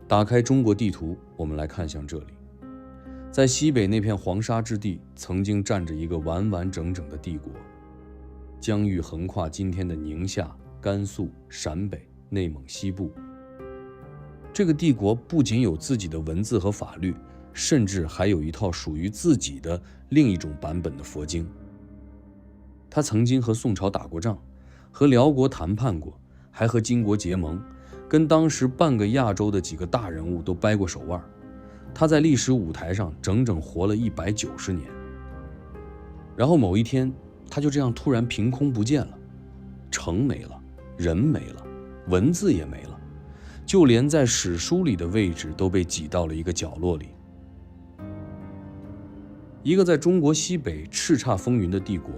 打開中國地圖，我們來看向這裡。在西北那片黃沙之地，曾經站着一個完完整整的帝国，疆域橫跨今天的寧夏、甘肅、陕北、內蒙西部。這個帝國不僅有自己的文字和法律，甚至還有一套屬於自己的另一種版本的佛經。他曾經和宋朝打過仗，和遼國談判過，還和金國結盟，跟當時半個亞洲的幾個大人物都掰過手腕。他在歷史舞台上整整活了190年。然后某一天，他就這樣突然憑空不見了，城沒了，人沒了，文字也沒了，就連在史書裡的位置都被擠到了一個角落裡。一個在中國西北叱咤風雲的帝國，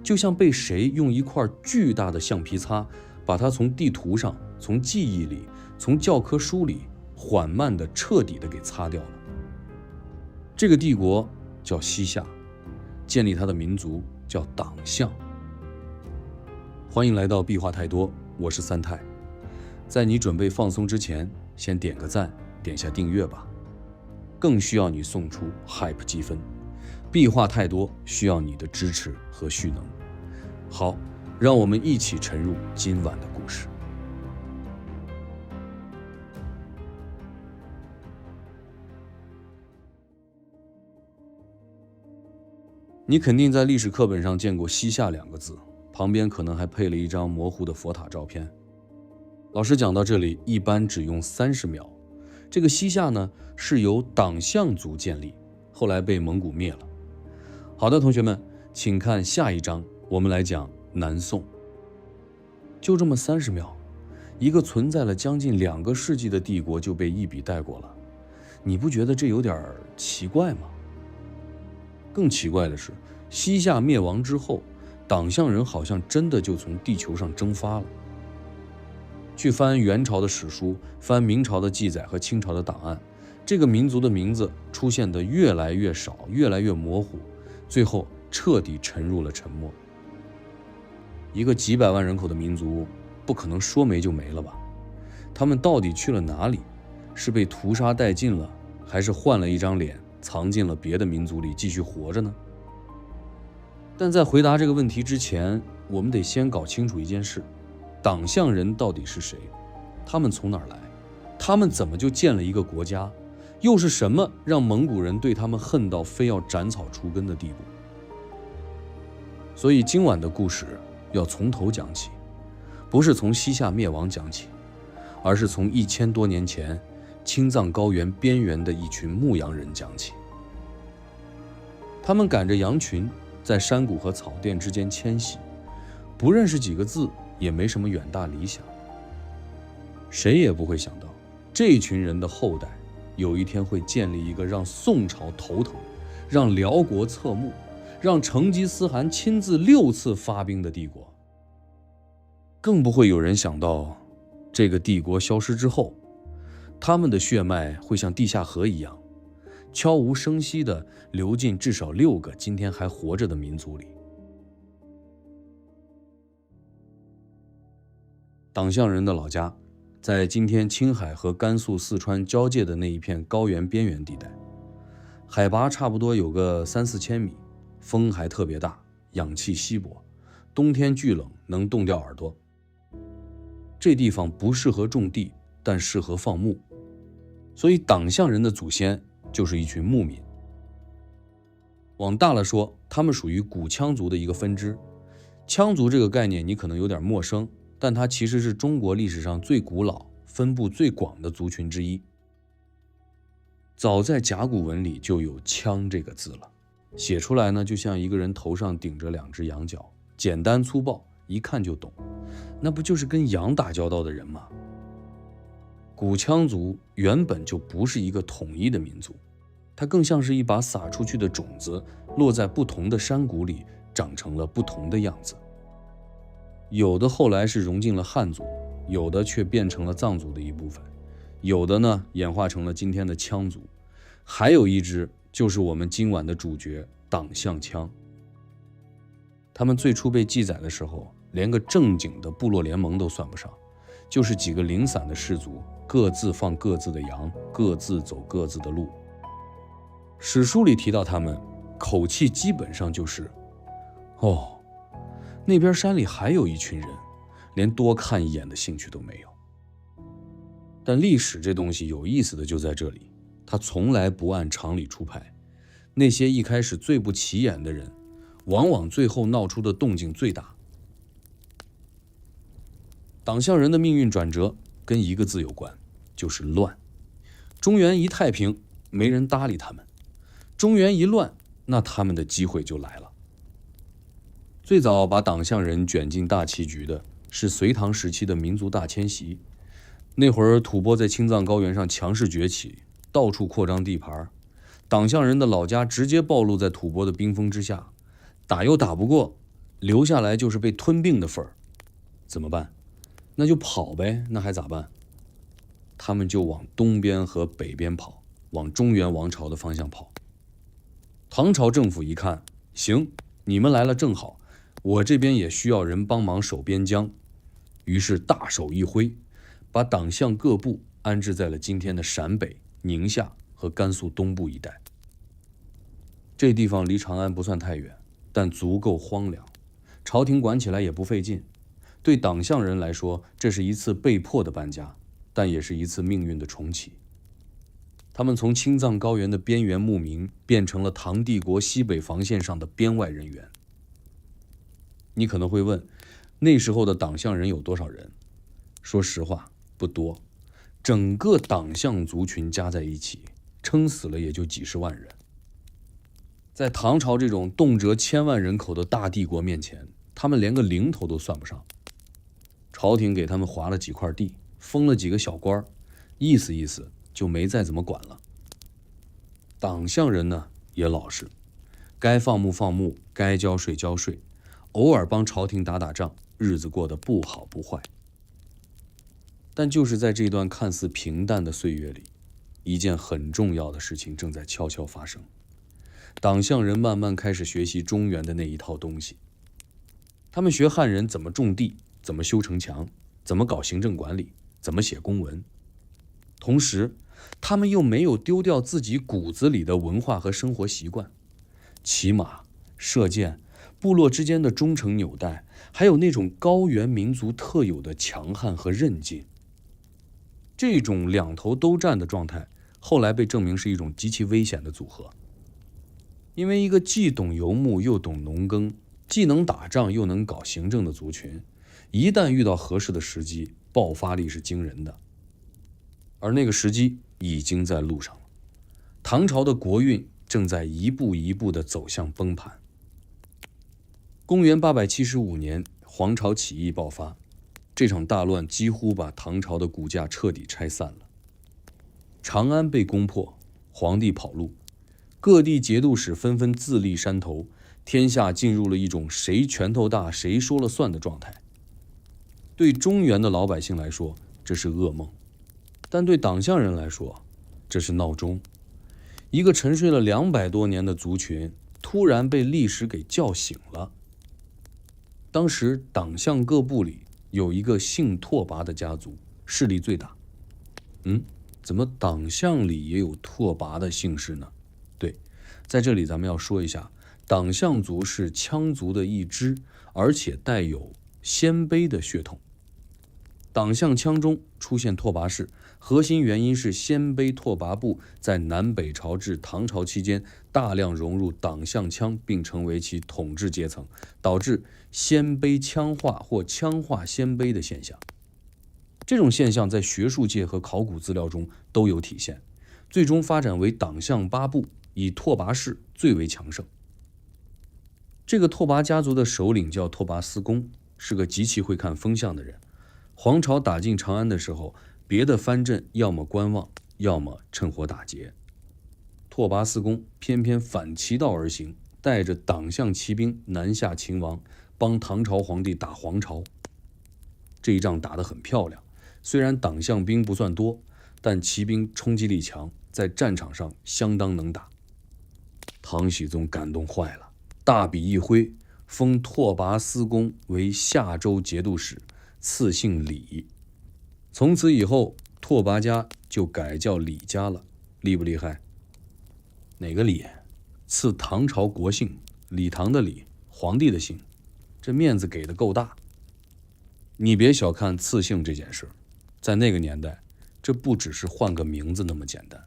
就像被誰用一塊巨大的橡皮擦把它從地圖上、從記憶裡、從教科書裡緩慢的、徹底的給擦掉了。這個帝國叫西夏，建立它的民族叫黨項。歡迎來到壁話太多，我是三太。在你準備放鬆之前，先點個讚，點下訂閱吧。更需要你送出 hype 積分。壁話太多需要你的支持和蓄能。好，讓我們一起沉入今晚的故事。你肯定在歷史課本上見過西夏2個字，旁邊可能還配了一張模糊的佛塔照片。老師講到這裡一般只用30秒。這個西夏呢，是由黨項族建立，後來被蒙古滅了。好的，同學們，請看下一章，我們來講南宋。就這麼30秒，一個存在了將近2個世紀的帝國就被一筆帶過了，你不覺得這有點奇怪嗎？更奇怪的是，西夏滅亡之後，黨項人好像真的就從地球上蒸發了。去翻元朝的史書，翻明朝的記載和清朝的檔案，這個民族的名字出現得越來越少，越來越模糊，最後徹底沉入了沉默。一個幾百萬人口的民族，不可能說沒就沒了吧？他們到底去了哪裡？是被屠殺殆盡了，還是換了一張臉，藏進了別的民族裡繼續活着呢？但在回答這個問題之前，我們得先搞清楚一件事：黨項人到底是誰？他們從哪兒來？他們怎麼就建了一個國家？又是什麼讓蒙古人對他們恨到非要斩草除根的地步？所以今晚的故事要從頭講起，不是從西夏滅亡講起，而是從1000多年前青藏高原邊緣的一群牧羊人講起。他們趕着羊群在山谷和草甸之間遷徙，不認識幾個字，也沒什麼遠大理想。誰也不會想到，這一群人的後代有一天會建立一個讓宋朝頭疼、讓遼國側目、讓成吉思汗親自6次發兵的帝國。更不會有人想到，這個帝國消失之後，他們的血脈會像地下河一樣，悄無聲息地流進至少6個今天還活着的民族裡。黨項人的老家在今天青海和甘肃、四川交界的那一片高原邊緣地带，海拔差不多有個3-4千米，風還特別大，氧氣稀薄，冬天巨冷，能凍掉耳朵。這地方不適合種地，但適合放牧，所以黨项人的祖先就是一群牧民。往大了說，他們屬於古羌族的一個分支。羌族這個概念你可能有點陌生，但它其實是中國歷史上最古老、分布最廣的族群之一。早在甲骨文裡就有羌这個字了，寫出来呢就像一個人頭上頂着2隻羊角，簡單粗暴，一看就懂。那不就是跟羊打交道的人嗎？古羌族原本就不是一个統一的民族，它更像是一把撒出去的種子，落在不同的山谷裡，長成了不同的樣子。有的後来是融进了漢族，有的卻變成了藏族的一部分，有的呢演化成了今天的羌族，還有一支就是我們今晚的主角黨項羌。他們最初被記載的時候，連個正經的部落聯盟都算不上，就是幾個零散的士族，各自放各自的羊，各自走各自的路。史書裡提到他們，口氣基本上就是：哦，那邊山裡還有一群人，連多看一眼的興趣都沒有。但歷史這東西有意思的就在這裡，它從來不按常理出牌。那些一開始最不起眼的人，往往最後鬧出的動靜最大。黨項人的命運轉折跟一個字有關，就是亂。中原一太平，沒人搭理他們；中原一亂，那他們的機會就來了。最早把黨項人捲進大棋局的是隋唐時期的民族大遷徙。那會兒吐蕃在青藏高原上強勢崛起，到處擴張地盤，黨項人的老家直接暴露在吐蕃的兵鋒之下，打又打不過，留下來就是被吞并的份兒。怎麼辦？那就跑唄，那還咋辦？他們就往東邊和北邊跑，往中原王朝的方向跑。唐朝政府一看，行，你們來了正好，我這邊也需要人幫忙守邊疆，於是大手一揮，把黨項各部安置在了今天的陕北、寧夏和甘肅東部一帶。這地方離長安不算太遠，但足夠荒涼，朝廷管起來也不費勁。對黨項人來說，這是一次被迫的搬家，但也是一次命運的重啟。他們從青藏高原的邊緣牧民變成了唐帝國西北防線上的邊外人員。你可能會問，那時候的黨項人有多少人？說實話，不多。整個黨項族群加在一起，撐死了也就幾十萬人。在唐朝這種動輒1000萬人口的大帝國面前，他們連個零頭都算不上。朝廷給他們劃了幾塊地，封了幾個小官，意思意思就沒再怎麼管了。黨項人呢也老實，該放牧放牧，該交稅交稅，偶爾幫朝廷打打仗，日子過得不好不壞。但就是在這段看似平淡的歲月裡，一件很重要的事情正在悄悄發生。黨項人慢慢開始學習中原的那一套東西。他們學漢人怎麼種地，怎麼修城牆，怎麼搞行政管理，怎麼寫公文。同時，他們又沒有丟掉自己骨子裡的文化和生活習慣，騎馬、射箭、部落之間的忠誠紐帶，還有那種高原民族特有的強悍和韌勁。這種兩頭都占的狀態，後來被證明是一種極其危險的組合。因為一個既懂游牧又懂農耕，既能打仗又能搞行政的族群，一旦遇到合適的時機，爆發力是驚人的。而那個時機已經在路上了，唐朝的國運正在一步一步地走向崩盤。公元875年，黄巢起義爆發，這場大亂幾乎把唐朝的骨架徹底拆散了。長安被攻破，皇帝跑路，各地节度使紛紛自立山頭，天下進入了一種誰拳頭大誰說了算的狀態。對中原的老百姓來說，這是噩夢，但對黨項人來說，這是鬧鐘。一個沉睡了200多年的族群，突然被歷史給叫醒了。當時黨項各部裡有一個姓拓跋的家族，勢力最大。怎麼黨項裡也有拓跋的姓氏呢？對，在這裡咱們要說一下，黨項族是羌族的一支，而且帶有鲜卑的血統。党项羌中出現拓跋氏，核心原因是鲜卑拓跋部在南北朝至唐朝期间大量融入党项羌，並成為其統治階層，導致鲜卑羌化或羌化鮮卑的現象。這種現象在學術界和考古資料中都有體現，最終發展為黨項8部，以拓跋氏最為強盛。這個拓跋家族的首領叫拓跋思恭，是個極其會看風向的人。黃巢打進長安的時候，別的藩鎮要麼觀望，要麼趁火打劫。拓跋思恭偏偏反其道而行，帶着黨項騎兵南下秦王，幫唐朝皇帝打黃巢。這一仗打得很漂亮，雖然黨項兵不算多，但騎兵衝擊力強，在戰場上相當能打。唐僖宗感動壞了，大筆一揮，封拓跋思恭為夏州节度使，賜姓李。從此以後，拓跋家就改叫李家了，厲不厲害？哪個李？賜唐朝國姓，李唐的李，皇帝的姓，這面子給的夠大。你別小看賜姓這件事，在那個年代，這不只是換個名字那麼簡單，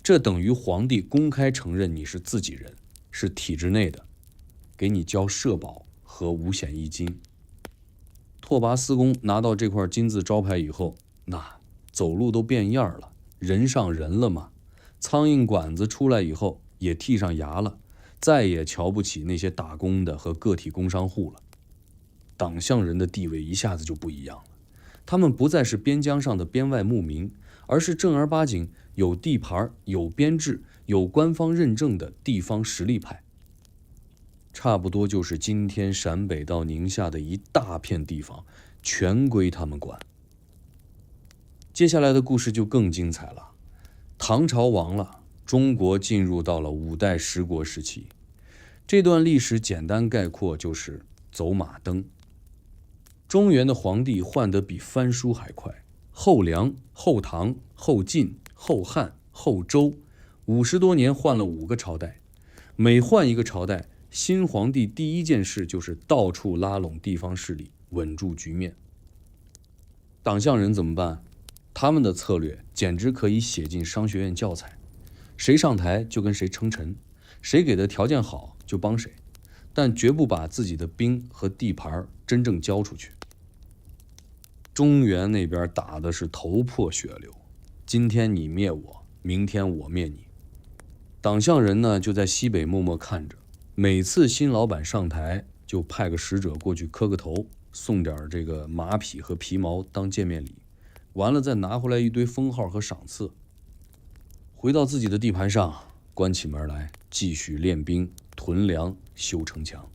這等於皇帝公開承認你是自己人，是體制內的，給你交社保和五險一金。拓跋思恭拿到這塊金字招牌以後，那走路都變樣了，人上人了嘛。蒼蠅馆子出来以後也剔上牙了，再也瞧不起那些打工的和个体工商戶了。黨项人的地位一下子就不一樣了，他們不再是邊疆上的邊外牧民，而是正兒八經有地盤、有編制、有官方認證的地方實力派。差不多就是今天陕北到寧夏的一大片地方，全歸他們管。接下來的故事就更精彩了。唐朝亡了，中國進入到了五代十國時期。這段歷史簡單概括就是走馬燈。中原的皇帝換得比翻書還快，後梁、後唐、後晉、後漢、後周，50多年換了5個朝代。每換一個朝代，新皇帝第一件事就是到處拉攏地方勢力，穩住局面。黨項人怎麼辦？他們的策略簡直可以寫進商學院教材，誰上台就跟誰稱臣，誰給的條件好就幫誰，但絕不把自己的兵和地盤真正交出去。中原那邊打的是頭破血流，今天你滅我，明天我滅你。黨項人呢就在西北默默看着，每次新老板上台就派個使者過去磕個頭，送點這個馬匹和皮毛當見面禮，完了再拿回來一堆封號和賞賜。回到自己的地盤上，關起門來繼續練兵、屯糧、修城牆。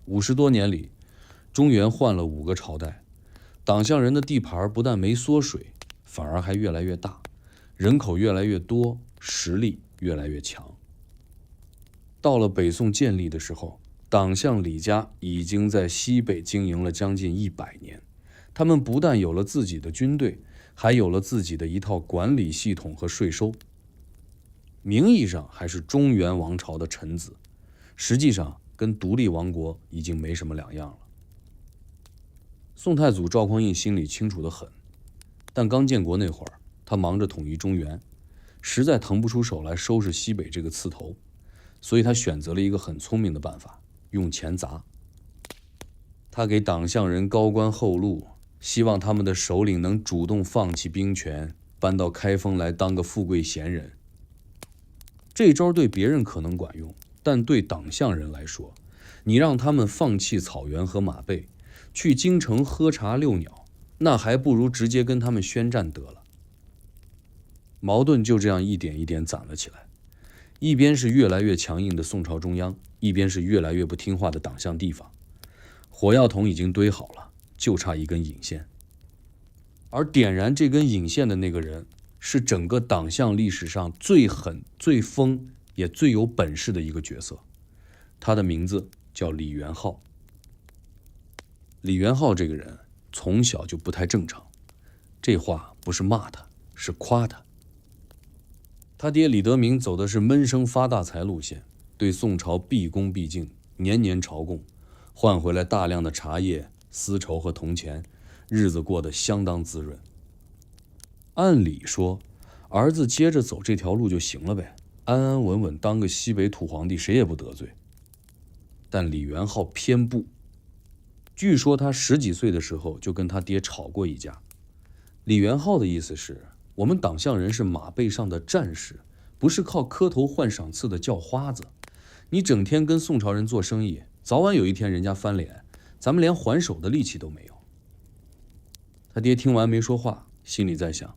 50多年裡，中原換了5個朝代，黨項人的地盤不但沒縮水，反而還越來越大，人口越來越多，實力越來越強。到了北宋建立的時候，黨項李家已經在西北經營了將近100年。他們不但有了自己的軍隊，還有了自己的一套管理系統和稅收。名義上還是中原王朝的臣子，實際上跟獨立王國已經沒什麼兩樣了。宋太祖趙匡胤心裡清楚得很，但剛建國那會兒，他忙着統一中原，實在騰不出手來收拾西北這個刺頭，所以他選擇了一個很聰明的辦法，用錢砸。他給黨項人高官厚祿，希望他們的首領能主動放棄兵權，搬到開封來當個富貴閒人。這招對別人可能管用，但對黨項人來說，你讓他們放棄草原和馬背，去京城喝茶遛鳥，那還不如直接跟他們宣戰得了。矛盾就這樣一點一點攢了起來，一邊是越來越強硬的宋朝中央，一邊是越來越不聽話的黨項地方。火藥桶已經堆好了，就差一根引線。而點燃這根引線的那個人，是整個黨項歷史上最狠、最瘋也最有本事的一個角色。他的名字叫李元昊。李元昊這個人從小就不太正常，這話不是罵他，是誇他。他爹李德明走的是悶聲發大財路線，對宋朝畢恭畢敬，年年朝貢，換回來大量的茶葉、絲綢和銅錢，日子過得相當滋潤。按理說，兒子接着走這條路就行了唄，安安穩穩當個西北土皇帝，誰也不得罪。但李元昊偏不。據說他10幾歲的時候就跟他爹吵過一架。李元昊的意思是，我們黨項人是馬背上的戰士，不是靠磕頭換賞賜的叫花子。你整天跟宋朝人做生意，早晚有一天人家翻臉，咱們連還手的力氣都沒有。他爹聽完沒說話，心裡在想，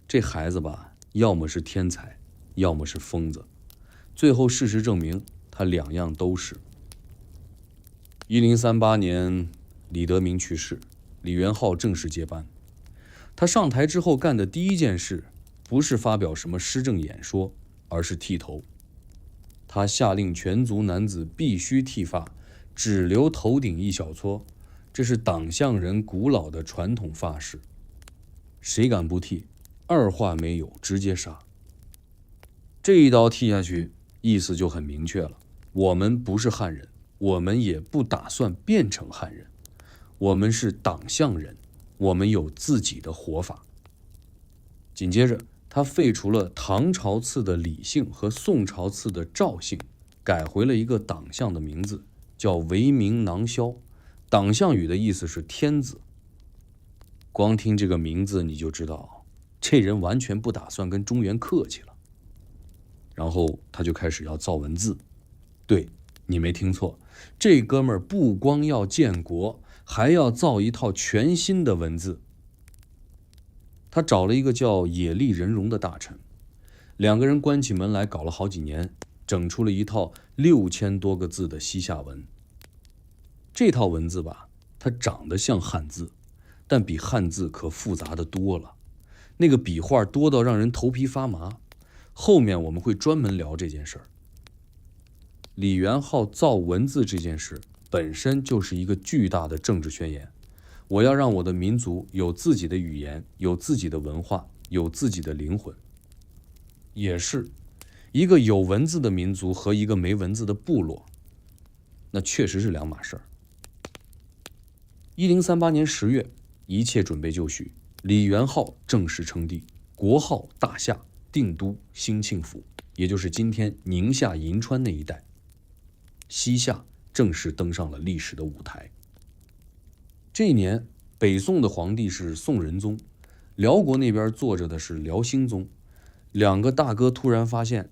這孩子吧，要麼是天才，要麼是瘋子。最後事實證明，他2樣都是。1038年，李德明去世，李元昊正式接班。他上台之後幹的第一件事，不是發表什麼施政演說，而是剃頭。他下令全族男子必須剃髮，只留頭頂一小撮，這是黨項人古老的傳統髮飾。誰敢不替，二話沒有直接殺。這一刀剃下去，意思就很明確了，我們不是漢人，我們也不打算變成漢人，我们是黨項人，我們有自己的活法。緊接着他廢除了唐朝赐的李姓和宋朝賜的趙姓，改回了一個黨項的名字，叫為民囊蕭。黨項語的意思是天子。光聽這個名字你就知道，這人完全不打算跟中原客氣了。然後他就開始要造文字。對，你沒聽錯，這哥們兒不光要建國，還要造一套全新的文字。他找了一個叫野利仁榮的大臣，兩個人關起門來搞了好幾年，整出了一套6000多個字的西夏文。這套文字吧，它長得像漢字，但比漢字可複雜的多了，那個筆畫多到讓人頭皮發麻。後面我們會專門聊這件事兒。李元昊造文字這件事本身就是一個巨大的政治宣言。我要讓我的民族有自己的語言，有自己的文化，有自己的靈魂。也是一個有文字的民族和一個没文字的部落，那確實是兩碼事兒。1038年10月，一切準備就緒，李元昊正式稱帝，國號大夏，定都興慶府，也就是今天寧夏銀川那一帶。西夏正式登上了歷史的舞台。這一年，北宋的皇帝是宋仁宗，遼國那邊坐着的是遼興宗。兩個大哥突然發現，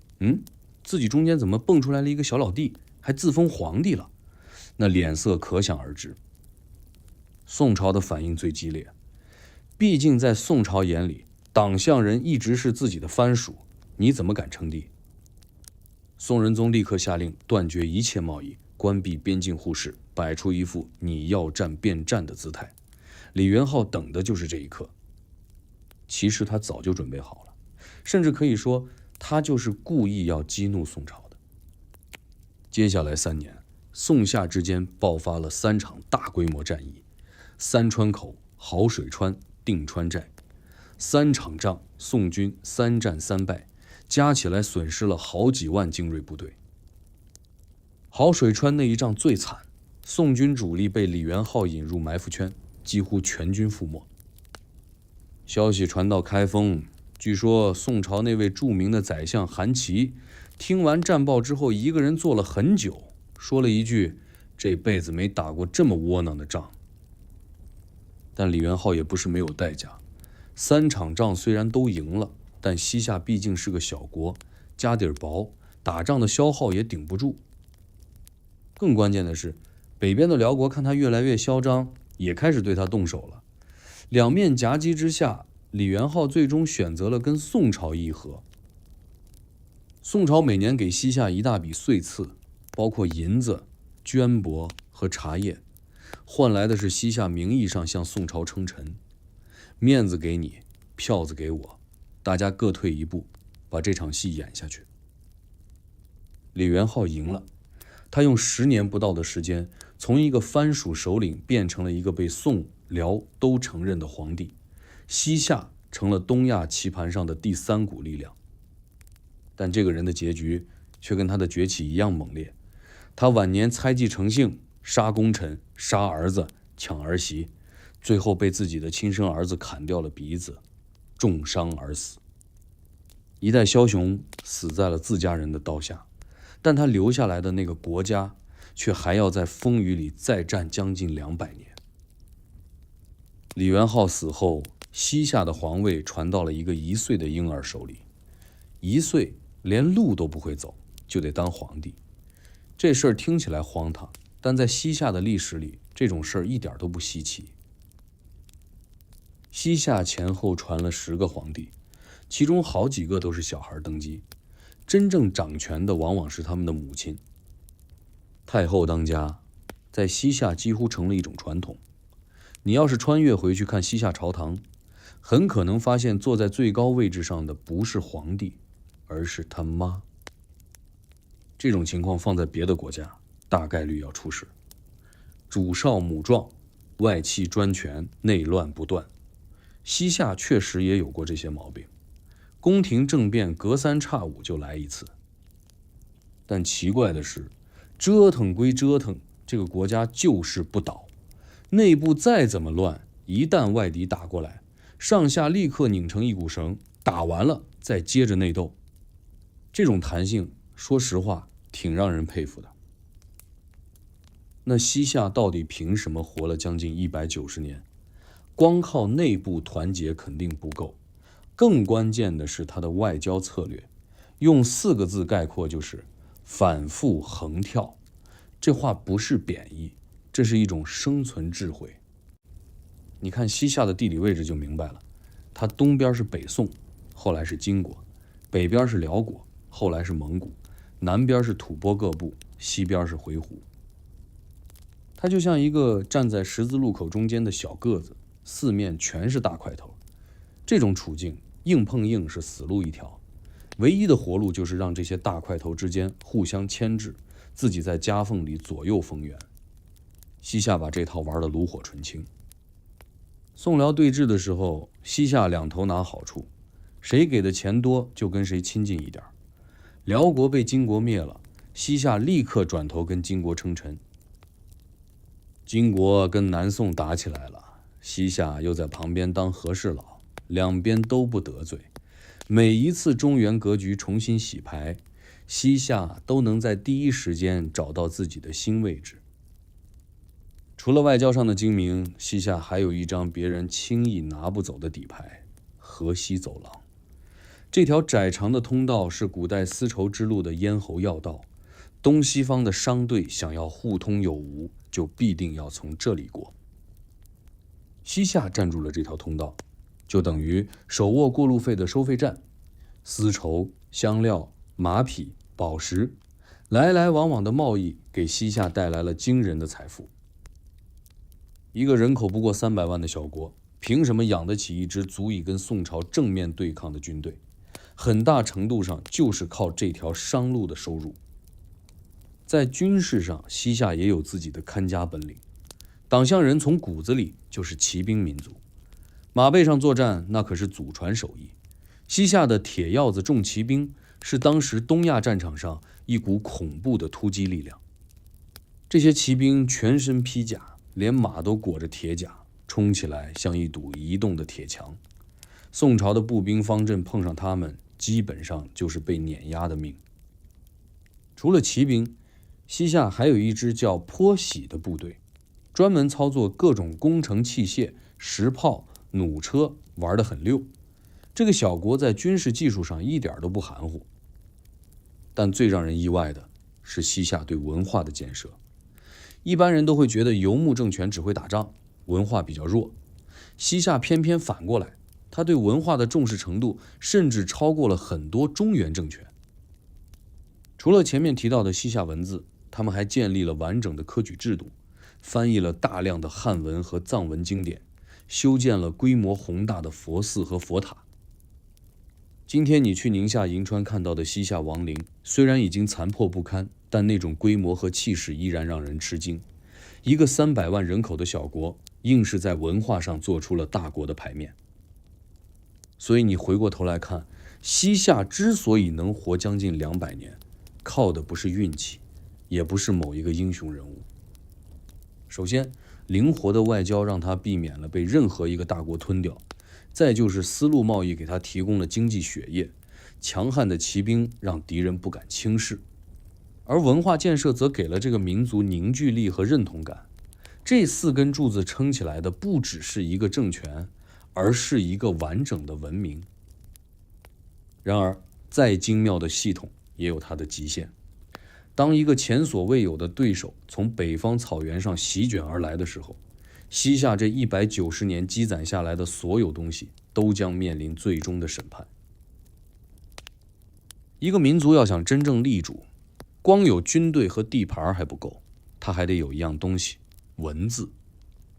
自己中間怎麼蹦出來了一個小老弟，還自封皇帝了？那臉色可想而知。宋朝的反應最激烈，畢竟在宋朝眼裡，黨項人一直是自己的藩屬，你怎麼敢稱帝？宋仁宗立刻下令斷絕一切貿易，關閉邊境護市，擺出一副你要戰便戰的姿態。李元昊等的就是這一刻。其實他早就準備好了，甚至可以說他就是故意要激怒宋朝的。接下來3年，宋夏之間爆發了3場大規模戰役：三川口、好水川、定川寨。3場仗，宋軍3戰3敗，加起來損失了好幾萬精銳部隊。好水川那一仗最慘，宋軍主力被李元昊引入埋伏圈，幾乎全軍覆沒。消息傳到開封，據說宋朝那位著名的宰相韓琦聽完戰報之後，一個人坐了很久，說了一句：這輩子沒打過這麼窩囊的仗。但李元昊也不是沒有代價，3場仗雖然都贏了，但西夏畢竟是個小國，家底兒薄，打仗的消耗也頂不住。更關鍵的是，北邊的遼國看他越來越囂張，也開始對他動手了。兩面夾擊之下，李元昊最終選擇了跟宋朝議和。宋朝每年給西夏一大筆歲賜，包括銀子、绢帛和茶葉，換來的是西夏名義上向宋朝稱臣，面子給你，票子給我，大家各退一步，把這場戲演下去。李元昊贏了。他用10年不到的時間，從一個藩屬首領變成了一個被宋、遼都承認的皇帝，西夏成了東亞棋盤上的第3股力量。但這個人的結局卻跟他的崛起一樣猛烈。他晚年猜忌成性，殺功臣、殺兒子、搶兒媳，最後被自己的親生兒子砍掉了鼻子，重傷而死。一代梟雄死在了自家人的刀下。但他留下來的那個國家，卻還要在風雨裡再戰將近200年。李元昊死後，西夏的皇位傳到了一個1歲的嬰兒手裡。1歲連路都不會走，就得當皇帝。這事兒聽起來荒唐，但在西夏的歷史裡，這種事兒一點都不稀奇。西夏前後傳了10個皇帝，其中好幾個都是小孩登基。真正掌權的往往是他們的母親。太后當家，在西夏幾乎成了一種傳統。你要是穿越回去看西夏朝堂，很可能發現坐在最高位置上的不是皇帝，而是他媽。這種情況放在別的國家，大概率要出事。主少母壯，外戚專權，內亂不斷。西夏確實也有過這些毛病，宮廷政變隔三差五就來一次。但奇怪的是，折騰歸折騰，這個國家就是不倒，內部再怎麼亂，一旦外敵打過來，上下立刻擰成一股繩，打完了再接着內鬥。這種彈性，說實話挺讓人佩服的。那西夏到底憑什麼活了將近190年？光靠內部團結肯定不夠，更關鍵的是他的外交策略，用4個字概括就是反覆橫跳。這話不是貶義，這是一種生存智慧。你看西夏的地理位置就明白了，它東邊是北宋，後來是金國，北邊是遼國，後來是蒙古，南邊是吐蕃各部，西邊是回鹘。它就像一個站在十字路口中間的小個子，四面全是大塊頭。這種處境，硬碰硬是死路一條，唯一的活路就是讓这些大塊頭之間互相牽制，自己在夾縫裡左右逢源。西夏把這套玩得爐火純青。宋遼對峙的時候，西夏兩頭拿好處，誰給的錢多就跟誰親近一點。遼國被金國滅了，西夏立刻轉頭跟金國稱臣。金國跟南宋打起來了，西夏又在旁邊當和事佬，兩邊都不得罪。每一次中原格局重新洗牌，西夏都能在第一時間找到自己的新位置。除了外交上的精明，西夏還有一張別人輕易拿不走的底牌——河西走廊。這條窄長的通道是古代絲綢之路的咽喉要道，東西方的商隊想要互通有無，就必定要從這裡過。西夏占住了這條通道，就等於手握過路費的收費站，絲綢、香料、馬匹、寶石，來來往往的貿易給西夏帶來了驚人的財富。一個人口不過300萬的小國，憑什麼養得起一支足以跟宋朝正面對抗的軍隊？很大程度上就是靠這條商路的收入。在軍事上，西夏也有自己的看家本領。黨項人從骨子裡就是騎兵民族，馬背上作戰那可是祖傳手藝。西夏的鐵鑰子重騎兵是當時東亞戰場上一股恐怖的突擊力量。這些騎兵全身披甲，連馬都裹着鐵甲，衝起來像一堵移動的鐵牆。宋朝的步兵方陣碰上他們，基本上就是被碾壓的命。除了騎兵，西夏還有一支叫坡喜的部隊，專門操作各種工程器械、石炮、弩車，玩得很溜。這個小國在軍事技術上一點都不含糊。但最讓人意外的是西夏對文化的建設。一般人都会覺得游牧政權只會打仗，文化比較弱。西夏偏偏反過來，他對文化的重視程度甚至超過了很多中原政權。除了前面提到的西夏文字，他們還建立了完整的科舉制度，翻譯了大量的漢文和藏文經典，修建了規模宏大的佛寺和佛塔。今天你去寧夏銀川看到的西夏王陵，雖然已經殘破不堪，但那種規模和氣勢依然讓人吃驚。一個300萬人口的小國，硬是在文化上做出了大國的牌面。所以你回過頭來看，西夏之所以能活將近200年，靠的不是運氣，也不是某一個英雄人物。首先，靈活的外交讓他避免了被任何一個大國吞掉。再就是絲路貿易給他提供了經濟血液，強悍的騎兵讓敵人不敢輕視，而文化建設則給了這個民族凝聚力和認同感。這4根柱子撐起來的不只是一個政權，而是一個完整的文明。然而，再精妙的系統也有它的極限。當一個前所未有的對手從北方草原上席捲而來的時候，西夏這190年積攒下來的所有東西都將面臨最終的審判。一個民族要想真正立住，光有軍隊和地盤還不夠，它還得有一樣東西——文字。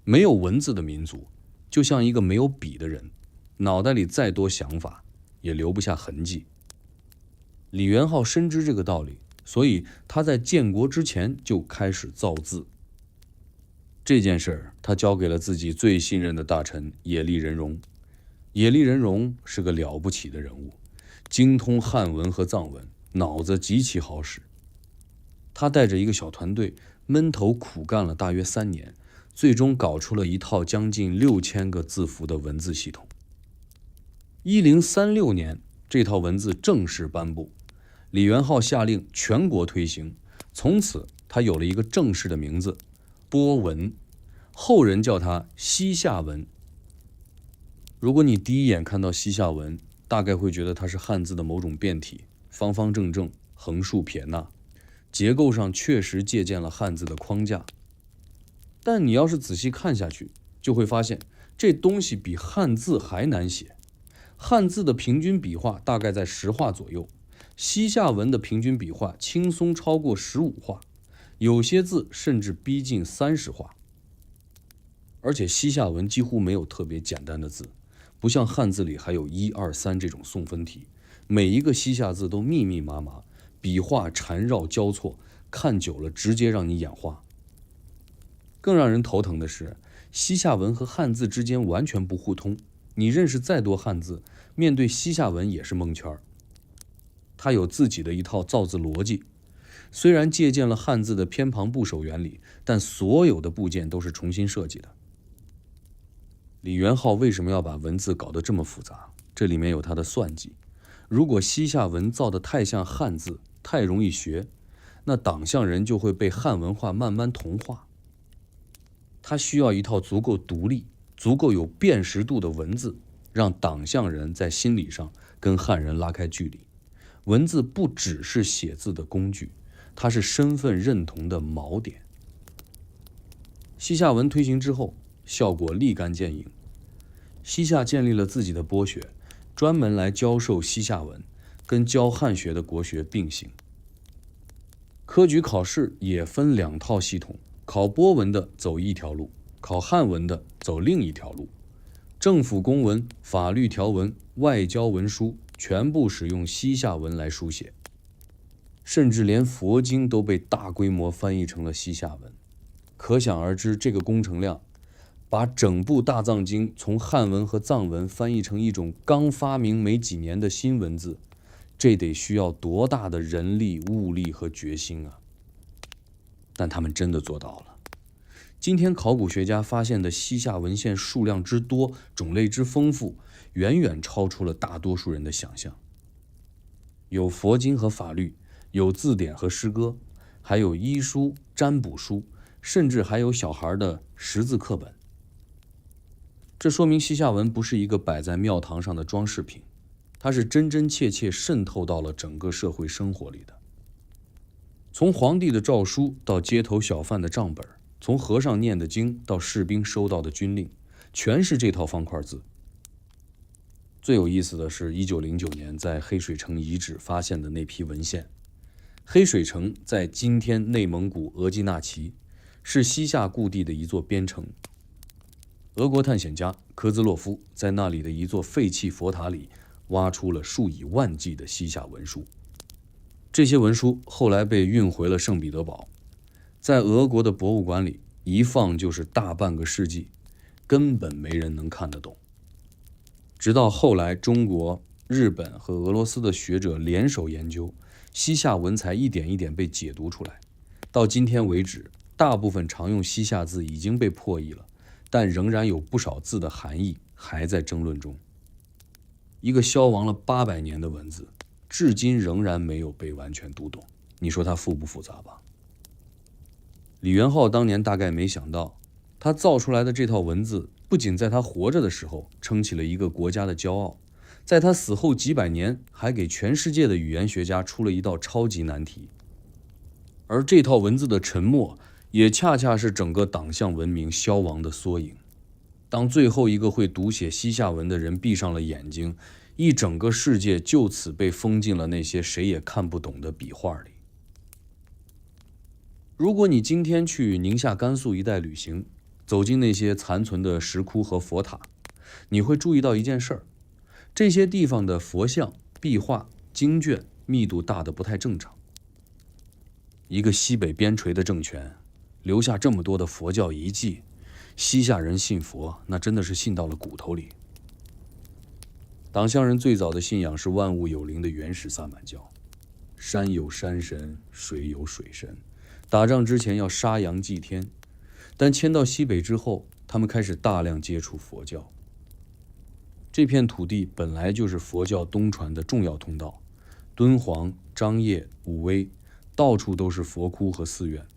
沒有文字的民族，就像一個沒有筆的人，腦袋裡再多想法，也留不下痕跡。李元昊深知這個道理，所以他在建國之前就開始造字。這件事他交給了自己最信任的大臣野利仁榮。野利仁榮是個了不起的人物，精通漢文和藏文，腦子極其好使。他帶着一個小團隊，悶頭苦幹了大約3年，最終搞出了一套將近6000個字符的文字系統。1036年，這套文字正式頒布，李元昊下令全國推行，從此他有了一個正式的名字——波文，後人叫它西夏文。如果你第一眼看到西夏文，大概會覺得它是漢字的某種變體，方方正正，橫豎撇捺，結構上確實借鑑了漢字的框架。但你要是仔細看下去，就會發現這東西比漢字還難寫。漢字的平均筆畫大概在10畫左右，西夏文的平均筆畫輕鬆超過15畫，有些字甚至逼近30畫。而且西夏文幾乎沒有特別簡單的字，不像漢字裡還有1、2、3這種送分題，每一個西夏字都密密麻麻，筆畫纏繞交錯，看久了直接讓你眼花。更讓人頭疼的是，西夏文和漢字之間完全不互通，你認識再多漢字，面對西夏文也是蒙圈。它有自己的一套造字邏輯，雖然借鑑了漢字的偏旁部首原理，但所有的部件都是重新設計的。李元昊為什麼要把文字搞得這麼複雜？這裡面有他的算計。如果西夏文造得太像漢字，太容易學，那黨項人就會被漢文化慢慢同化。他需要一套足夠獨立、足夠有辨識度的文字，讓黨項人在心理上跟漢人拉開距離。文字不只是寫字的工具，它是身份認同的锚點。西夏文推行之後，效果立竿見影。西夏建立了自己的博學，專門來教授西夏文，跟教漢學的國學並行。科舉考試也分2套系統，考波文的走一條路，考漢文的走另一條路。政府公文、法律條文、外交文書全部使用西夏文來書寫，甚至連佛經都被大規模翻譯成了西夏文。可想而知，這個工程量把整部大藏經從漢文和藏文翻譯成一種剛發明沒幾年的新文字，這得需要多大的人力、物力和決心啊！但他們真的做到了。今天考古学家發現的西夏文獻數量之多、種類之豐富，遠遠超出了大多數人的想象。有佛經和法律，有字典和詩歌，還有醫書、占卜書，甚至還有小孩的識字課本。這說明西夏文不是一個擺在廟堂上的裝飾品，它是真真切切滲透到了整個社會生活裡的。從皇帝的詔書到街頭小販的賬本，從和尚念的經到士兵收到的軍令，全是這套方塊字。最有意思的是1909年在黑水城遺址發現的那批文獻。黑水城在今天內蒙古額濟納旗，是西夏故地的一座邊城。俄國探險家科茲洛夫在那裡的一座廢棄佛塔裡挖出了數以萬計的西夏文書。這些文書後來被運回了聖彼得堡，在俄國的博物館裡一放就是大半個世紀，根本沒人能看得懂。直到後來中国、日本和俄羅斯的学者聯手研究，西夏文才一點一點被解讀出來。到今天為止，大部分常用西夏字已經被破譯了，但仍然有不少字的含義還在爭論中。一個消亡了800年的文字，至今仍然沒有被完全讀懂。你說它複不複雜吧？李元昊當年大概沒想到，他造出來的這套文字不僅在他活着的時候撐起了一個國家的驕傲，在他死後幾百年還給全世界的語言學家出了一道超級難題。而這套文字的沉默，也恰恰是整個黨項文明消亡的縮影。當最後一個會讀寫西夏文的人閉上了眼睛，一整個世界就此被封進了那些誰也看不懂的筆畫裡。如果你今天去寧夏、甘肃一帶旅行，走進那些殘存的石窟和佛塔，你會注意到一件事兒：這些地方的佛像、壁畫、經卷密度大得不太正常。一個西北邊陲的政權留下這麼多的佛教遺跡，西夏人信佛那真的是信到了骨頭裡。黨項人最早的信仰是萬物有靈的原始薩滿教，山有山神，水有水神，打仗之前要殺羊祭天。但迁到西北之後，他们開始大量接觸佛教。這片土地本來就是佛教東傳的重要通道，敦煌、張掖、武威，到處都是佛窟和寺院。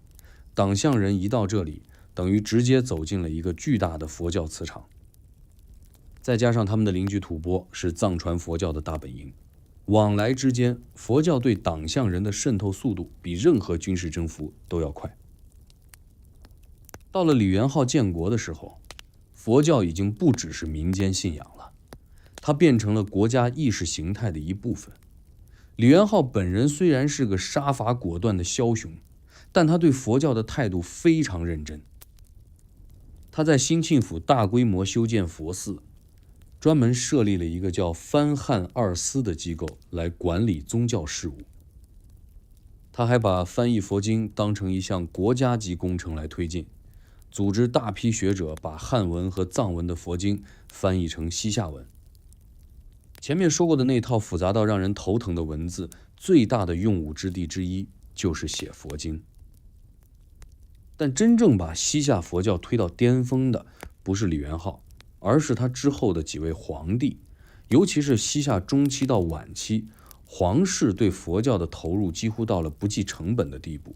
黨項人一到這裡，等於直接走進了一個巨大的佛教磁場。再加上他們的鄰居吐蕃是藏傳佛教的大本營，往來之間，佛教對黨項人的滲透速度比任何軍事征服都要快。到了李元昊建國的時候，佛教已經不只是民間信仰了，它變成了國家意識形態的一部分。李元昊本人雖然是個殺伐果斷的梟雄，但他對佛教的態度非常認真。他在興慶府大規模修建佛寺，專門設立了一個叫藩漢二司的機構來管理宗教事務。他還把翻譯佛經當成一項國家級工程來推進，組織大批學者把漢文和藏文的佛經翻譯成西夏文。前面說過的那套複雜到讓人頭疼的文字，最大的用武之地之一就是寫佛經。但真正把西夏佛教推到巔峰的，不是李元昊，而是他之後的幾位皇帝，尤其是西夏中期到晚期，皇室对佛教的投入幾乎到了不計成本的地步。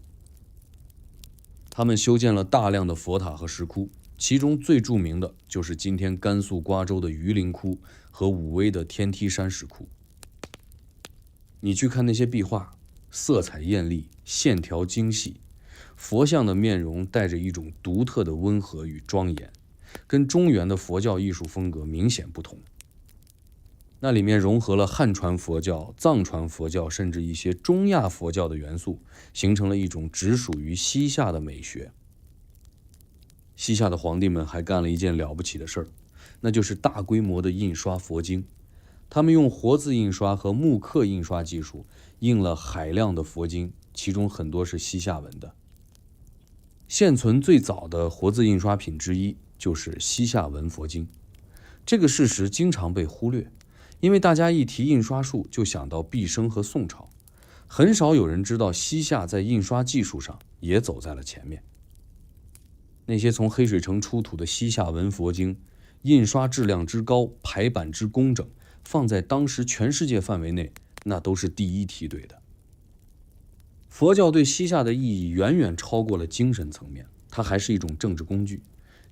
他們修建了大量的佛塔和石窟，其中最著名的就是今天甘肅瓜州的榆林窟和武威的天梯山石窟。你去看那些壁畫，色彩豔麗，線條精細，佛像的面容帶着一種獨特的溫和與莊嚴，跟中原的佛教藝術風格明顯不同。那裡面融合了漢傳佛教、藏傳佛教，甚至一些中亞佛教的元素，形成了一種只屬於西夏的美學。西夏的皇帝們還幹了一件了不起的事兒，那就是大規模的印刷佛經。他們用活字印刷和木刻印刷技術，印了海量的佛經，其中很多是西夏文的。现存最早的活字印刷品之一就是西夏文佛經。這個事實經常被忽略，因為大家一提印刷術就想到畢昇和宋朝，很少有人知道西夏在印刷技術上也走在了前面。那些從黑水城出土的西夏文佛經，印刷質量之高，排版之工整，放在當時全世界範圍內，那都是第一梯队的。佛教對西夏的意義遠遠超過了精神層面，它還是一種政治工具。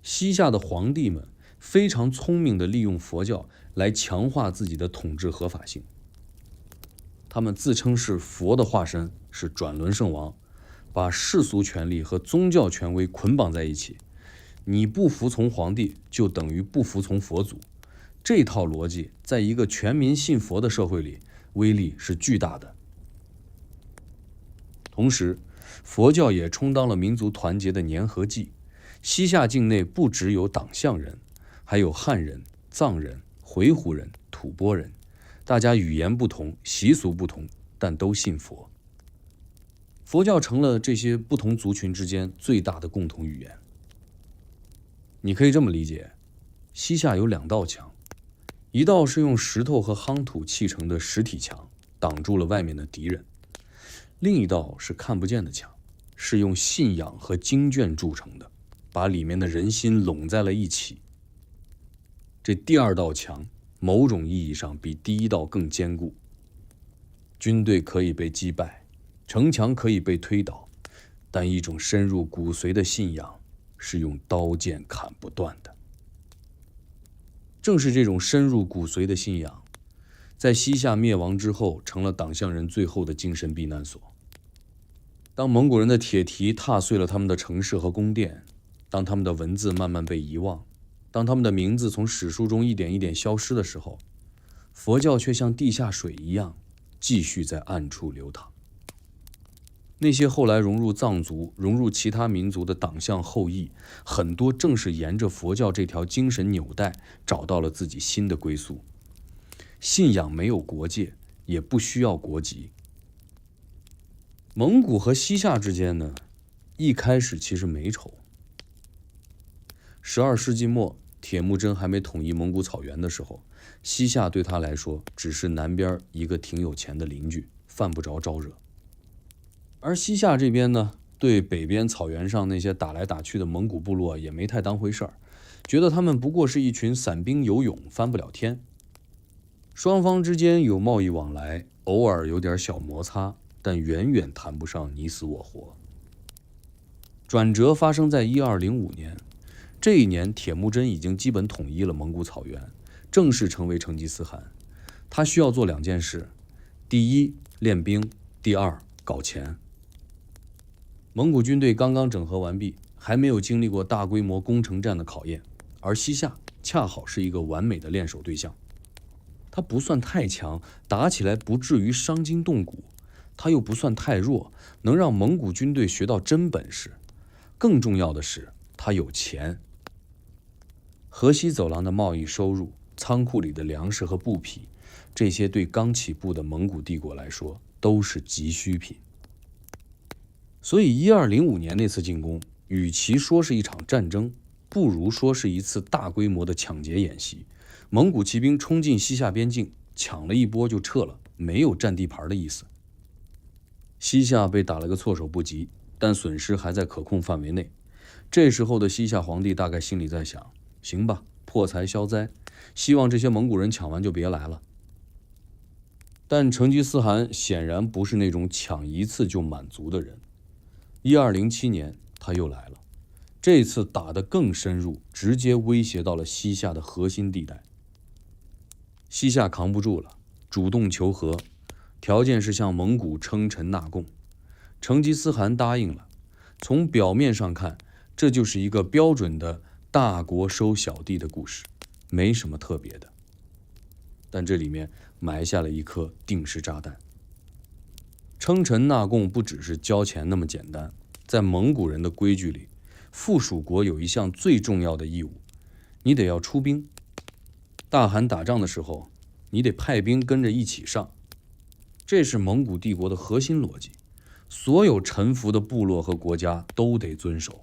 西夏的皇帝們非常聰明地利用佛教來強化自己的統治合法性。他們自稱是佛的化身，是轉輪聖王，把世俗權力和宗教權威捆綁在一起。你不服從皇帝，就等於不服從佛祖。這套邏輯在一個全民信佛的社會裡，威力是巨大的。同時，佛教也充當了民族團結的粘合劑。西夏境內不只有黨項人，還有漢人、藏人、回鶻人、吐蕃人，大家語言不同，習俗不同，但都信佛。佛教成了這些不同族群之間最大的共同語言。你可以這麼理解，西夏有兩道牆，一道是用石頭和夯土砌成的實體牆，擋住了外面的敵人；另一道是看不見的牆，是用信仰和經卷鑄成的，把裡面的人心攏在了一起。這第二道牆，某種意義上比第一道更堅固。軍隊可以被擊敗，城牆可以被推倒，但一種深入骨髓的信仰是用刀劍砍不斷的。正是這種深入骨髓的信仰，在西夏滅亡之後，成了黨項人最後的精神避難所。當蒙古人的鐵蹄踏碎了他們的城市和宮殿，當他們的文字慢慢被遺忘，當他們的名字從史書中一點一點消失的時候，佛教卻像地下水一樣，繼續在暗處流淌。那些後來融入藏族、融入其他民族的黨項後裔，很多正是沿着佛教這條精神紐帶，找到了自己新的歸宿。信仰沒有國界，也不需要國籍。蒙古和西夏之間呢，一開始其實沒仇。12世紀末，鐵木真還沒統一蒙古草原的時候，西夏對他來說只是南邊一個挺有錢的鄰居，犯不着招惹。而西夏這邊呢，對北邊草原上那些打來打去的蒙古部落也没太當回事儿，覺得他們不過是一群散兵游勇，翻不了天。雙方之間有貿易往来，偶爾有點小摩擦，但遠遠談不上你死我活。轉折發生在1205年，這一年鐵木真已經基本統一了蒙古草原，正式成為成吉思汗。他需要做2件事：第一，練兵；第二，搞錢。蒙古軍隊剛刚整合完畢，還沒有經歷過大規模攻城戰的考驗，而西夏恰好是一個完美的練手對象。他不算太強，打起來不至於傷筋動骨，他又不算太弱，能讓蒙古軍隊學到真本事。更重要的是，他有錢。河西走廊的貿易收入，倉庫裡的糧食和布匹，這些对剛起步的蒙古帝國來說都是急需品。所以1205年那次进攻，與其說是一場戰爭，不如說是一次大規模的搶劫演習。蒙古骑兵衝進西夏邊境，搶了一波就撤了，沒有占地盤的意思。西夏被打了個措手不及，但損失還在可控範圍內。這時候的西夏皇帝大概心裡在想，行吧，破財消災，希望這些蒙古人搶完就別來了。但成吉思汗顯然不是那種搶一次就滿足的人。1207年他又來了，這次打得更深入，直接威脅到了西夏的核心地帶。西夏扛不住了，主動求和，條件是向蒙古稱臣納贡。成吉思汗答應了。從表面上看，這就是一個標準的大國收小弟的故事，沒什麼特別的。但這裡面埋下了一顆定時炸彈。稱臣納貢不只是交錢那麼簡單，在蒙古人的規矩裡，附屬國有一項最重要的義務，你得要出兵。大汗打仗的時候，你得派兵跟着一起上。這是蒙古帝國的核心邏輯，所有臣服的部落和國家都得遵守。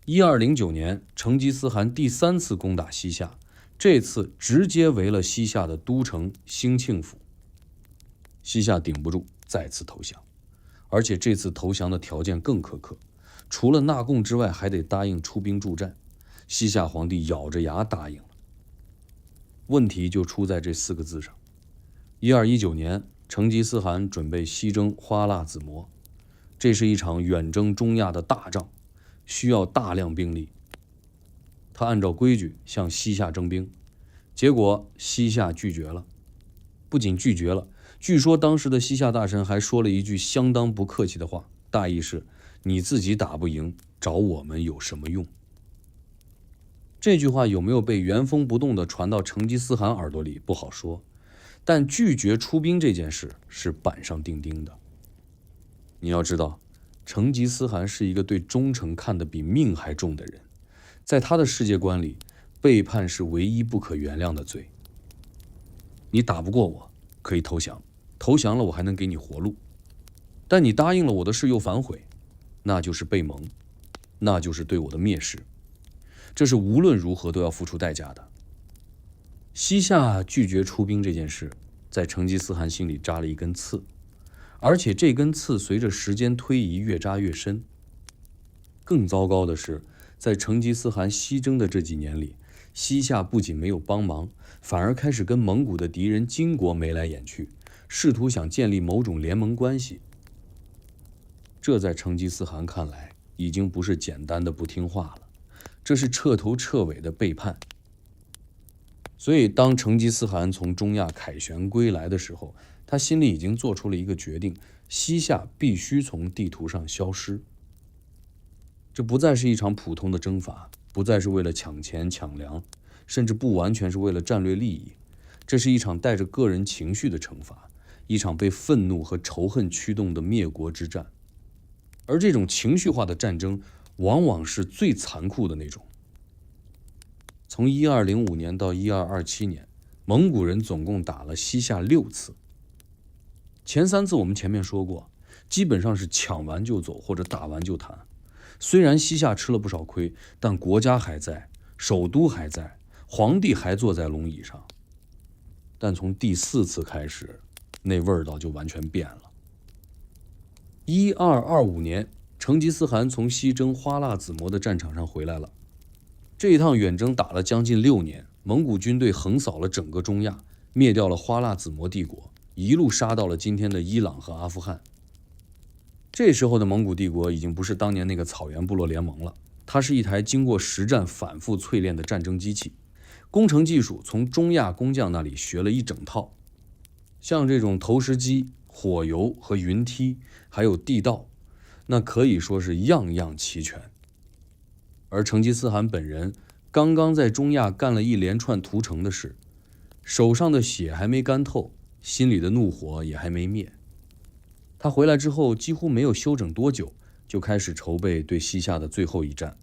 1209年，成吉思汗第3次攻打西夏，這次直接圍了西夏的都城興慶府。西夏頂不住，再次投降，而且這次投降的條件更苛刻，除了納貢之外，還得答應出兵助戰。西夏皇帝咬着牙答應了。問題就出在這4個字上。1219年，成吉思汗準備西征花剌子模，這是一場遠征中亞的大仗，需要大量兵力。他按照規矩向西夏徵兵，結果西夏拒絕了。不僅拒絕了，據說當時的西夏大臣還說了一句相當不客氣的話，大意是：你自己打不贏，找我們有什麼用？這句話有沒有被原封不動地傳到成吉思汗耳朵裡不好說，但拒絕出兵這件事是板上釘釘的。你要知道，成吉思汗是一個对忠誠看得比命還重的人，在他的世界觀裡，背叛是唯一不可原諒的罪。你打不過我，可以投降，投降了我還能給你活路，但你答應了我的事又反悔，那就是背盟，那就是對我的蔑視，這是無論如何都要付出代價的。西夏拒絕出兵這件事，在成吉思汗心裡扎了一根刺，而且這根刺隨着時間推移越扎越深。更糟糕的是，在成吉思汗西征的這幾年裡，西夏不僅没有幫忙，反而開始跟蒙古的敵人金國眉來眼去，試圖想建立某種聯盟關係。這在成吉思汗看來，已經不是簡單的不聽話了，這是徹頭徹尾的背叛。所以當成吉思汗從中亞凱旋歸來的時候，他心裡已經做出了一個決定，西夏必須從地圖上消失。這不再是一場普通的征伐，不再是為了搶錢搶糧，甚至不完全是為了戰略利益，這是一場帶着個人情緒的懲罰，一場被憤怒和仇恨驅動的滅國之戰。而這種情緒化的戰爭往往是最殘酷的那種。從1205年到1227年，蒙古人總共打了西夏6次。前3次我們前面說過，基本上是搶完就走或者打完就談。雖然西夏吃了不少虧，但國家還在，首都還在，皇帝還坐在龍椅上。但從第4次開始，那味道就完全變了。1225年，成吉思汗從西征花剌子模的戰場上回來了。這一趟遠征打了將近6年，蒙古軍隊橫掃了整個中亞，滅掉了花剌子模帝國，一路殺到了今天的伊朗和阿富汗。這時候的蒙古帝國已經不是當年那個草原部落聯盟了，它是一台經過實戰反复淬煉的戰爭機器，工程技術從中亞工匠那裡學了一整套。像這種投石機、火油和雲梯，還有地道，那可以說是樣樣齊全。而成吉思汗本人剛剛在中亞幹了一連串屠城的事，手上的血還沒乾透，心裡的怒火也還沒滅。他回來之後幾乎沒有休整多久，就開始籌備對西夏的最後一戰。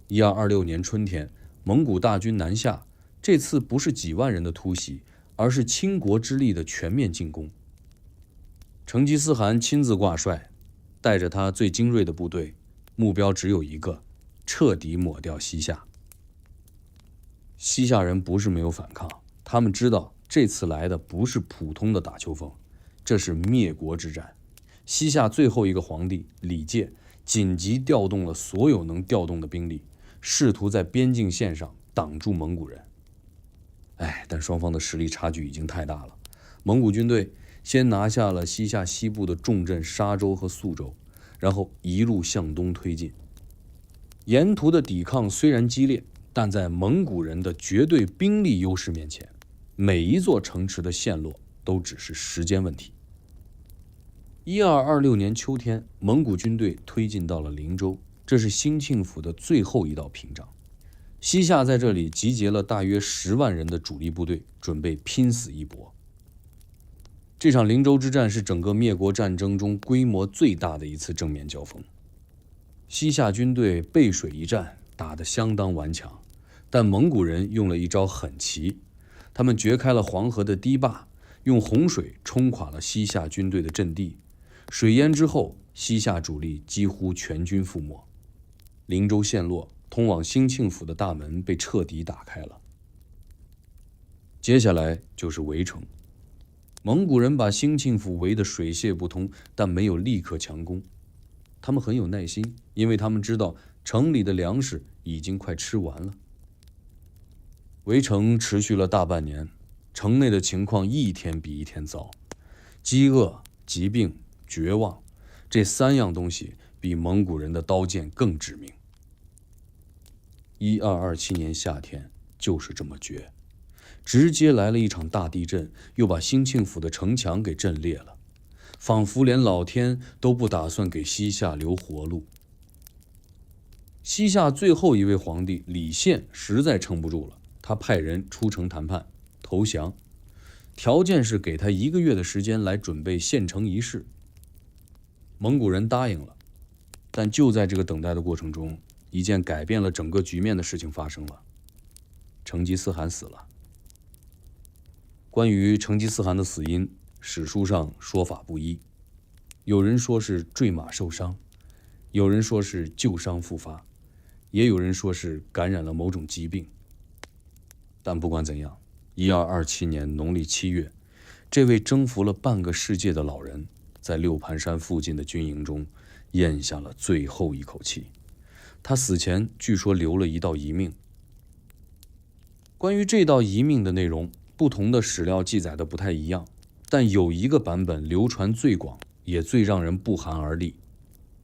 1226年春天，蒙古大軍南下，這次不是幾萬人的突襲，而是倾國之力的全面進攻。成吉思汗親自掛帥，帶着他最精銳的部隊，目標只有一個：徹底抹掉西夏。西夏人不是沒有反抗，他們知道這次來的不是普通的打秋風，這是滅國之戰。西夏最後一個皇帝李介緊急調動了所有能調動的兵力，試圖在邊境線上擋住蒙古人。但雙方的實力差距已經太大了。蒙古軍隊先拿下了西夏西部的重镇沙州和肃州，然後一路向東推進。沿途的抵抗雖然激烈，但在蒙古人的絕对兵力優勢面前，每一座城池的陷落都只是時間問題。1226年秋天，蒙古軍隊推進到了靈州，這是兴庆府的最後一道屏障。西夏在這裡集結了大約10萬人的主力部隊，準備拼死一搏。這場靈州之戰是整個滅國戰爭中規模最大的一次正面交鋒。西夏軍隊背水一戰，打得相當頑強，但蒙古人用了一招狠棋，他們掘開了黃河的堤壩，用洪水沖垮了西夏軍隊的陣地。水淹之後，西夏主力幾乎全軍覆沒，靈州陷落，通往兴庆府的大門被徹底打開了。接下來就是圍城。蒙古人把興庆府圍得水泄不通，但没有立刻強攻。他們很有耐心，因為他們知道城裡的糧食已經快吃完了。圍城持續了大半年，城內的情況一天比一天糟，飢餓、疾病、絕望，這3樣東西比蒙古人的刀劍更致命。1227年夏天就是這麼絕，直接來了一場大地震，又把興慶府的城牆給震裂了，仿佛連老天都不打算給西夏留活路。西夏最後一位皇帝李憲實在撐不住了，他派人出城談判投降，條件是給他1個月的時間來準備獻城儀式。蒙古人答應了，但就在這個等待的過程中，一件改變了整個局面的事情发生了。成吉思汗死了。關於成吉思汗的死因，史書上說法不一，有人說是墜馬受傷，有人說是舊傷復發，也有人說是感染了某種疾病。但不管怎樣，1227年農曆7月，這位征服了半個世界的老人，在六盤山附近的軍營中咽下了最後一口氣。他死前據說留了一道遺命。關於這道遺命的內容，不同的史料記載的不太一樣，但有一個版本流傳最廣，也最讓人不寒而栗，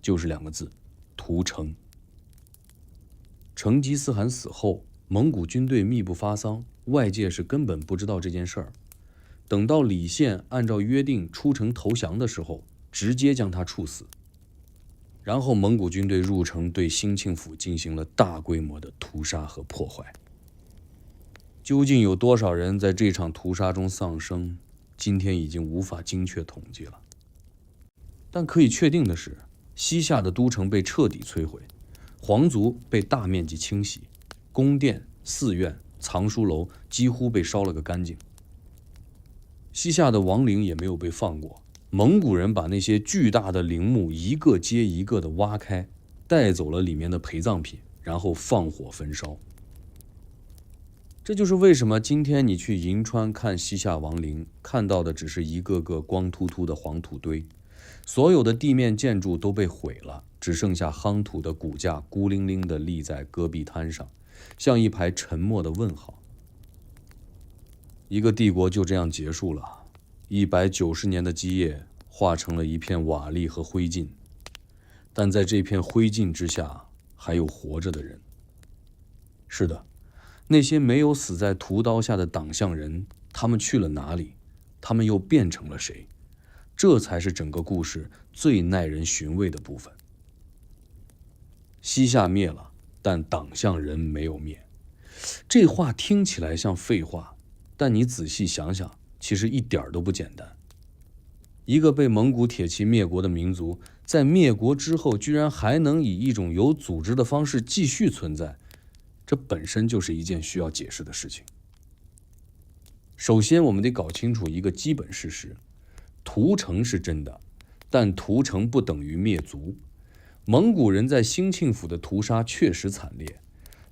就是2個字：屠城。成吉思汗死後，蒙古軍隊密不發喪，外界是根本不知道這件事兒。等到李憲按照約定出城投降的時候，直接將他處死。然後蒙古軍队入城，对興慶府進行了大規模的屠殺和破壞。究竟有多少人在這場屠殺中喪生，今天已經無法精確統計了。但可以確定的是，西夏的都城被徹底摧毀，皇族被大面積清洗，宮殿、寺院、藏書樓幾乎被燒了個乾淨。西夏的亡靈也沒有被放過，蒙古人把那些巨大的陵墓一個接一個的挖開，帶走了裡面的陪葬品，然後放火焚燒。這就是為什麼今天你去銀川看西夏王陵，看到的只是一個個光禿禿的黃土堆，所有的地面建築都被毀了，只剩下夯土的骨架孤零零地立在戈壁灘上，像一排沉默的問號。一個帝國就這樣結束了，190年的基業化成了一片瓦礫和灰燼，但在這片灰燼之下，還有活着的人。是的，那些沒有死在屠刀下的黨項人，他們去了哪裡？他們又變成了誰？這才是整個故事最耐人尋味的部分。西夏滅了，但黨項人沒有滅。這話聽起來像廢話，但你仔細想想，其實一點都不簡單。一個被蒙古鐵騎滅國的民族，在滅國之後，居然還能以一種有組織的方式繼續存在，這本身就是一件需要解釋的事情。首先，我們得搞清楚一個基本事實：屠城是真的，但屠城不等於滅族。蒙古人在興慶府的屠殺確實慘烈，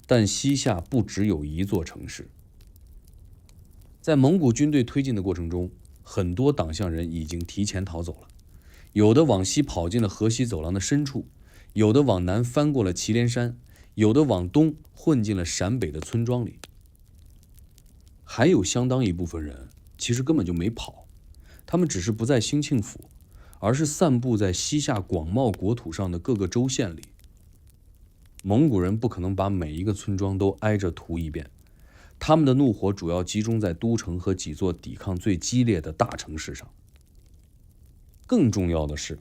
但西夏不只有一座城市。在蒙古軍隊推進的過程中，很多黨項人已經提前逃走了，有的往西跑进了河西走廊的深處，有的往南翻過了祁连山，有的往東混進了陕北的村莊裡。還有相當一部分人其實根本就沒跑，他們只是不在興慶府，而是散布在西夏廣袤國土上的各個州縣裡。蒙古人不可能把每一個村莊都挨着屠一遍，他們的怒火主要集中在都城和幾座抵抗最激烈的大城市上。更重要的是，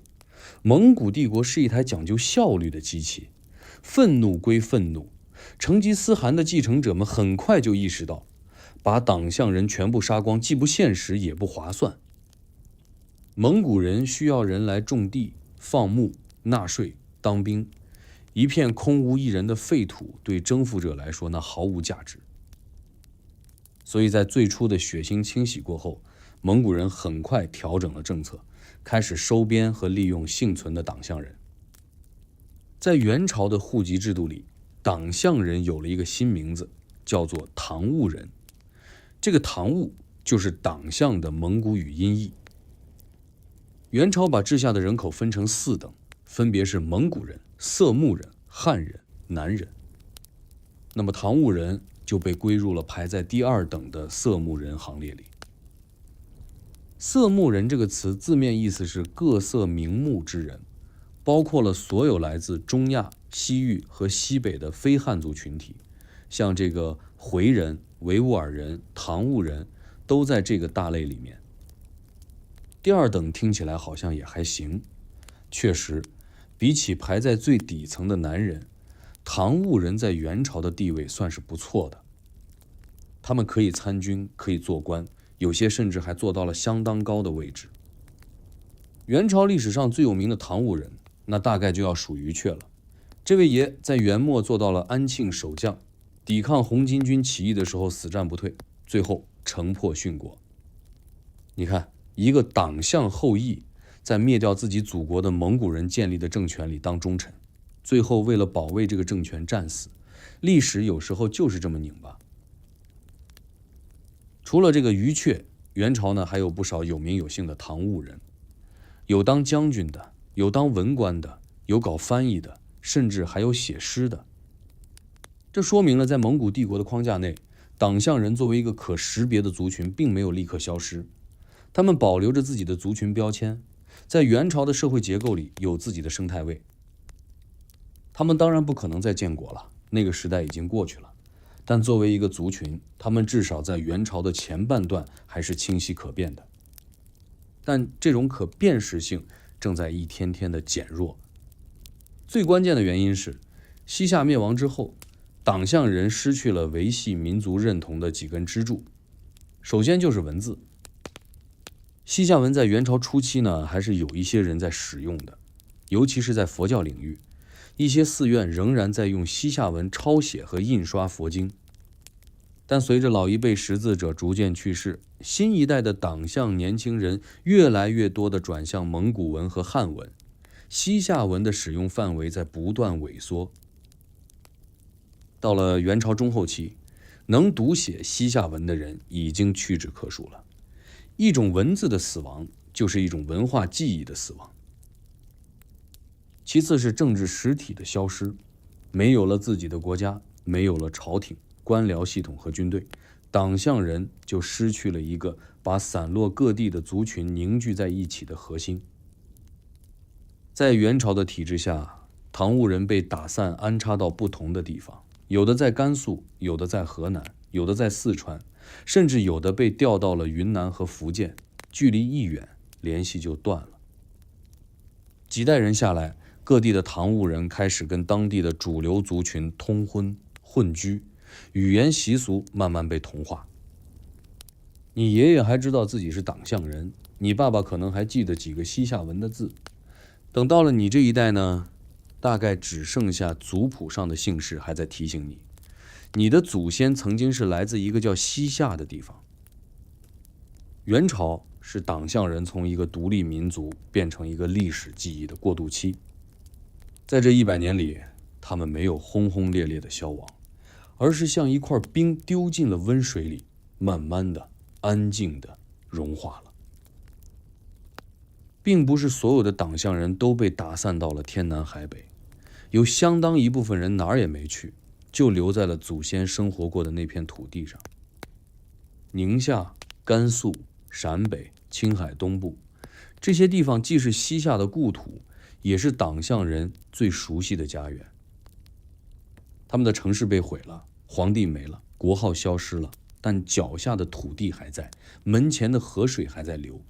蒙古帝国是一台講究效率的機器，憤怒歸憤怒，成吉思汗的繼承者們很快就意識到，把黨項人全部殺光既不现實也不划算。蒙古人需要人來種地、放牧、納稅、當兵，一片空無一人的廢土對征服者来說那毫無價值。所以在最初的血腥清洗過後，蒙古人很快調整了政策，開始收編和利用幸存的黨項人。在元朝的戶籍制度裡，黨項人有了一個新名字，叫做唐兀人。這個唐兀就是黨項的蒙古語音譯。元朝把治下的人口分成4等，分別是蒙古人、色目人、漢人、南人。那麼唐兀人就被歸入了排在第2等的色目人行列裡。色目人这個詞字面意思是各色名目之人，包括了所有來自中亞、西域和西北的非漢族群體，像這個回人、維吾爾人、唐兀人都在這個大類裡面。第2等聽起來好像也還行，確實，比起排在最底層的南人，唐兀人在元朝的地位算是不錯的。他們可以參軍，可以做官，有些甚至還做到了相當高的位置。元朝歷史上最有名的唐兀人，那大概就要數於闕了。這位爺在元末做到了安庆守將，抵抗紅巾軍起義的時候死戰不退，最後城破殉國。你看，一個黨項後裔在滅掉自己祖國的蒙古人建立的政權裡當忠臣，最後為了保衛這個政權戰死。歷史有時候就是這麼擰巴。除了這個於闕，元朝呢還有不少有名有姓的唐兀人，有當將軍的，有當文官的，有搞翻譯的，甚至還有寫詩的。這說明了在蒙古帝國的框架內，黨項人作為一個可識別的族群並沒有立刻消失，他們保留着自己的族群標籤，在元朝的社會結構裡有自己的生態位。他們当然不可能再建國了，那個時代已經過去了，但作為一個族群，他們至少在元朝的前半段還是清晰可辨的。但這種可辨識性正在一天天的減弱。最關鍵的原因是，西夏滅亡之後，黨項人失去了維繫民族認同的幾根支柱。首先就是文字。西夏文在元朝初期呢，還是有一些人在使用的，尤其是在佛教領域，一些寺院仍然在用西夏文抄寫和印刷佛经。但隨着老一輩识字者逐漸去世，新一代的党項年輕人越來越多地轉向蒙古文和漢文，西夏文的使用範圍在不斷萎縮。到了元朝中後期，能讀寫西夏文的人已經屈指可數了。一種文字的死亡，就是一種文化記憶的死亡。其次是政治實體的消失，沒有了自己的國家，沒有了朝廷、官僚系統和軍隊，黨項人就失去了一個把散落各地的族群凝聚在一起的核心。在元朝的體制下，唐兀人被打散安插到不同的地方，有的在甘肃，有的在河南，有的在四川，甚至有的被調到了雲南和福建，距離一遠，聯繫就斷了。幾代人下來，各地的唐兀人開始跟當地的主流族群通婚混居，語言習俗慢慢被同化。你爺爺還知道自己是黨項人，你爸爸可能還記得幾個西夏文的字。等到了你這一代呢，大概只剩下族譜上的姓氏還在提醒你，你的祖先曾經是來自一個叫西夏的地方。元朝是党项人從一個獨立民族變成一個歷史記憶的過渡期，在這100年裡，他們沒有轟轟烈烈的消亡，而是像一塊冰丟進了溫水裡，慢慢的、安靜的融化了。並不是所有的黨项人都被打散到了天南海北，有相當一部分人哪儿也沒去，就留在了祖先生活過的那片土地上。寧夏、甘肅、陕北、青海東部，這些地方既是西夏的故土，也是黨項人最熟悉的家園。他們的城市被毀了，皇帝沒了，國號消失了，但腳下的土地還在，門前的河水還在流。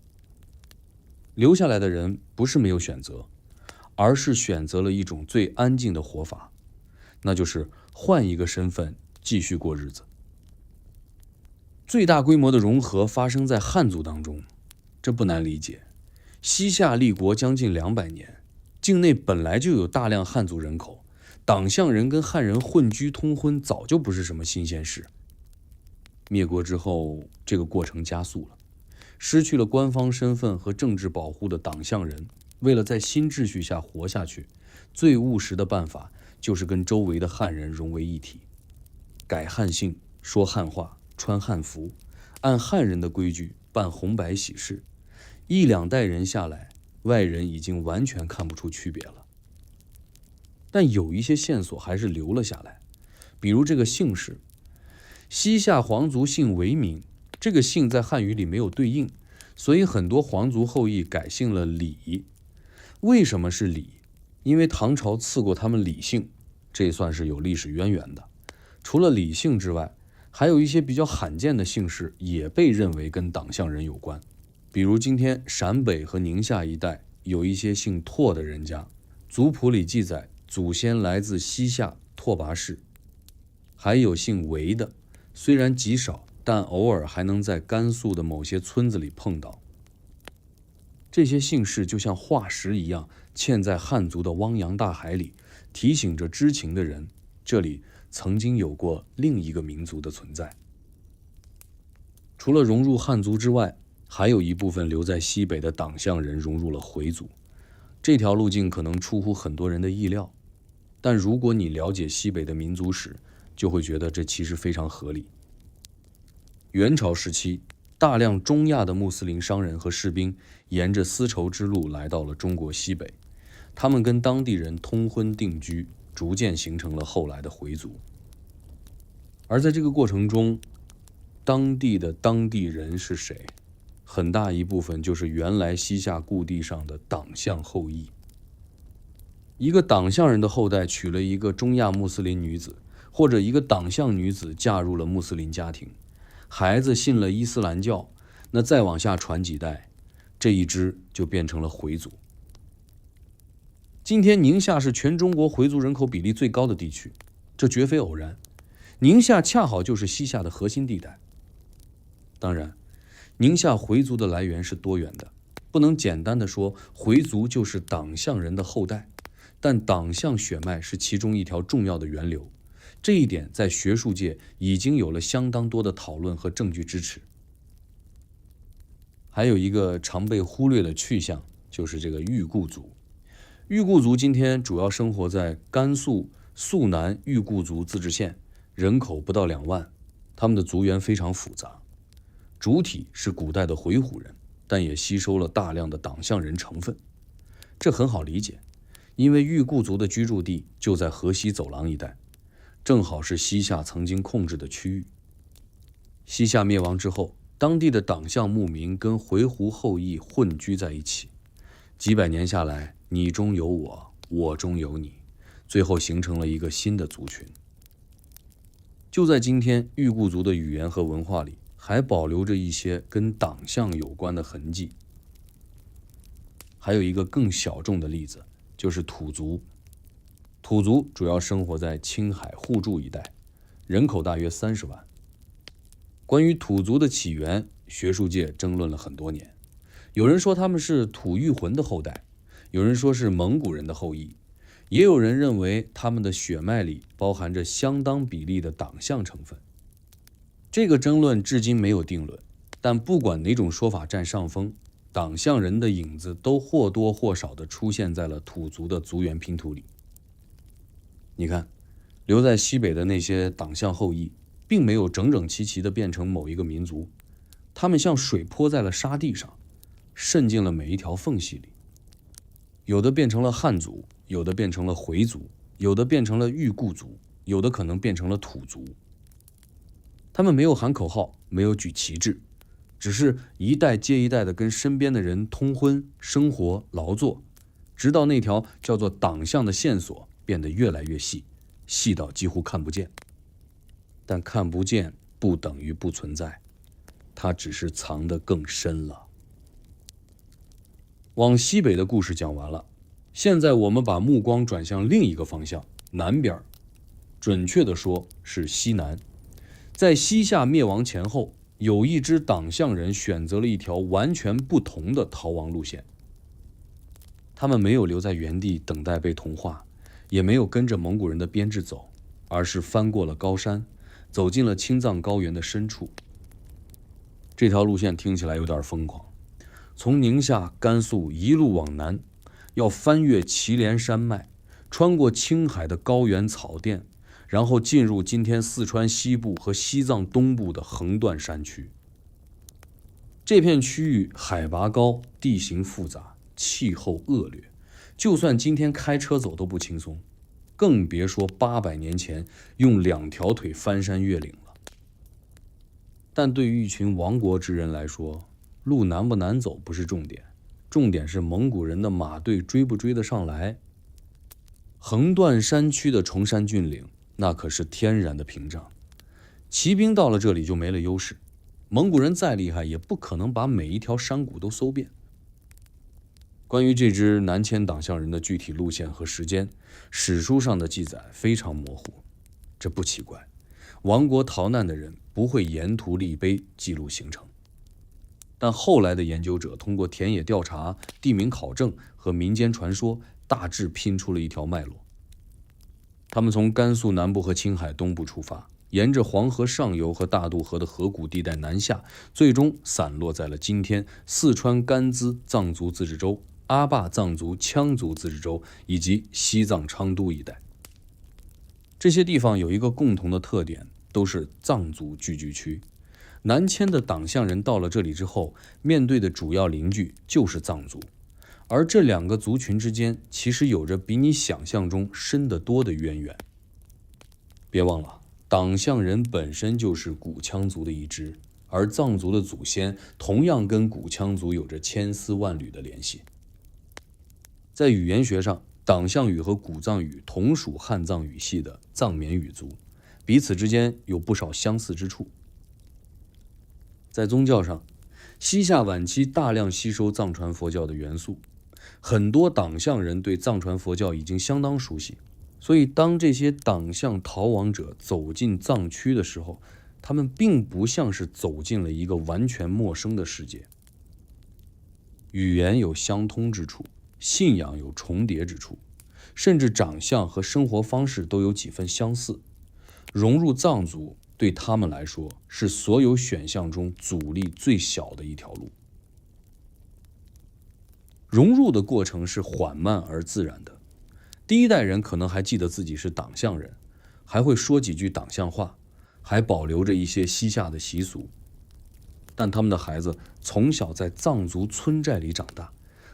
留下來的人不是沒有選擇，而是選擇了一種最安靜的活法，那就是換一個身份繼續過日子。最大規模的融合發生在漢族當中，這不難理解。西夏立國將近200年，境內本來就有大量漢族人口，黨項人跟漢人混居通婚早就不是什麼新鮮事。滅國之後，這個過程加速了。失去了官方身份和政治保護的黨项人，為了在新秩序下活下去，最務實的辦法就是跟周圍的漢人融為一體，改漢姓，說漢話，穿漢服，按漢人的規矩辦紅白喜事。1、2代人下來，外人已經完全看不出區別了。但有一些線索還是留了下來，比如這個姓氏，西夏皇族姓維明，這個姓在漢語裡沒有對應，所以很多皇族後裔改姓了李。為什麼是李？因為唐朝賜過他們李姓，這算是有歷史淵源的。除了李姓之外，還有一些比較罕見的姓氏也被認為跟黨項人有關。比如今天陕北和寧夏一帶有一些姓拓的人家，族譜裡記載祖先來自西夏拓跋氏。還有姓韋的，雖然極少，但偶爾還能在甘肅的某些村子裡碰到。這些姓氏就像化石一樣嵌在漢族的汪洋大海裡，提醒着知情的人，這裡曾經有過另一個民族的存在。除了融入漢族之外，還有一部分留在西北的黨項人融入了回族。這條路徑可能出乎很多人的意料，但如果你了解西北的民族史，就會覺得這其實非常合理。元朝時期，大量中亞的穆斯林商人和士兵沿着絲綢之路來到了中國西北，他們跟當地人通婚定居，逐漸形成了後來的回族。而在這個過程中，當地的當地人是誰？很大一部分就是原來西夏故地上的黨項後裔。一個黨項人的後代娶了一個中亞穆斯林女子，或者一個黨項女子嫁入了穆斯林家庭，孩子信了伊斯蘭教，那再往下傳幾代，這一支就變成了回族。今天寧夏是全中國回族人口比例最高的地区，這絕非偶然。寧夏恰好就是西夏的核心地帶。當然，寧夏回族的來源是多元的，不能簡單的說回族就是黨项人的後代，但党项血脈是其中一條重要的源流。這一點在學術界已經有了相當多的討論和證據支持。還有一個常被忽略的去向，就是這個裕固族。裕固族今天主要生活在甘肃肃南裕固族自治縣，人口不到2萬。他們的族源非常複雜，主體是古代的回鶻人，但也吸收了大量的黨项人成分。這很好理解，因為裕固族的居住地就在河西走廊一带，正好是西夏曾經控制的區域。西夏滅亡之後，當地的黨項牧民跟回鶻後裔混居在一起，幾百年下來，你中有我，我中有你，最後形成了一個新的族群。就在今天，裕固族的語言和文化裡還保留着一些跟黨项有關的痕跡。還有一個更小眾的例子，就是土族。土族主要生活在青海互助一帶，人口大約30萬。關於土族的起源，學術界爭論了很多年。有人說他們是吐谷浑的后代，有人說是蒙古人的後裔，也有人認為他們的血脈裡包含着相當比例的黨项成分。這個爭論至今沒有定論，但不管哪種說法占上風，黨項人的影子都或多或少地出現在了土族的族源拼圖裡。你看，留在西北的那些黨项後裔，並沒有整整齊齊地變成某一個民族，他們像水潑在了沙地上，滲進了每一條縫隙裡。有的變成了漢族，有的變成了回族，有的变成了裕固族，有的可能變成了土族。他們沒有喊口號，沒有舉旗幟，只是一代接一代地跟身邊的人通婚、生活、勞作，直到那條叫做黨項的線索變得越來越細，細到幾乎看不見。但看不見不等於不存在，它只是藏得更深了。往西北的故事講完了，現在我們把目光轉向另一個方向，南邊，準確地說是西南。在西夏滅亡前後，有一支黨項人選擇了一條完全不同的逃亡路線。他們沒有留在原地等待被同化，也没有跟着蒙古人的編制走，而是翻過了高山，走進了青藏高原的深處。這條路線聽起來有點瘋狂，從寧夏、甘肅一路往南，要翻越祁連山脈，穿過青海的高原草甸，然後進入今天四川西部和西藏東部的橫斷山區。這片區域海拔高，地形複雜，氣候惡劣，就算今天開車走都不輕鬆，更別說800年前用2條腿翻山越嶺了。但對於一群亡國之人來說，路難不難走不是重點，重點是蒙古人的馬隊追不追得上來。橫斷山區的崇山峻嶺，那可是天然的屏障，騎兵到了這裡就沒了優勢，蒙古人再厲害也不可能把每一條山谷都搜遍。關於這支南遷黨項人的具體路線和時間，史書上的記載非常模糊，這不奇怪，亡國逃難的人不會沿途立碑記錄行程。但後來的研究者通過田野調查、地名考證和民間傳說，大致拼出了一條脈絡。他們從甘肅南部和青海東部出發，沿着黄河上游和大渡河的河谷地带南下，最終散落在了今天四川甘孜藏族自治州、阿坝藏族羌族自治州以及西藏昌都一带。这些地方有一個共同的特點，都是藏族聚居區。南遷的黨項人到了這裡之後，面對的主要鄰居就是藏族，而這兩個族群之間其實有着比你想象中深得多的淵源。別忘了，黨項人本身就是古羌族的一支，而藏族的祖先同樣跟古羌族有着千絲萬縷的聯繫。在語言學上，黨項語和古藏語同屬漢藏語系的藏緬語族，彼此之間有不少相似之處。在宗教上，西夏晚期大量吸收藏傳佛教的元素，很多黨項人对藏傳佛教已經相當熟悉，所以當這些黨項逃亡者走進藏區的時候，他們並不像是走進了一個完全陌生的世界。語言有相通之處，信仰有重疊之處，甚至長相和生活方式都有幾分相似。融入藏族對他們來說是所有選項中阻力最小的一條路。融入的過程是緩慢而自然的。第一代人可能還記得自己是黨项人，還會說幾句黨項話，還保留着一些西夏的習俗，但他們的孩子從小在藏族村寨裡長大，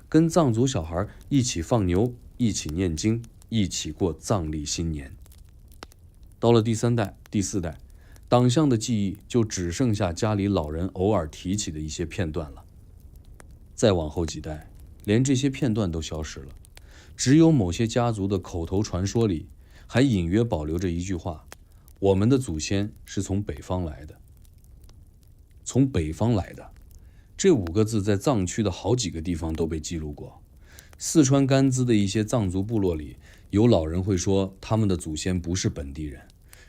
跟藏族小孩一起放牛，一起念经，一起過藏曆新年。到了第3代、第4代，黨項的記憶就只剩下家裡老人偶爾提起的一些片段了。再往後幾代，連這些片段都消失了，只有某些家族的口頭傳說裡還隱約保留着一句話：我們的祖先是從北方來的。從北方来的，這5個字在藏區的好幾個地方都被記錄過。四川甘孜的一些藏族部落裡，有老人會說他們的祖先不是本地人，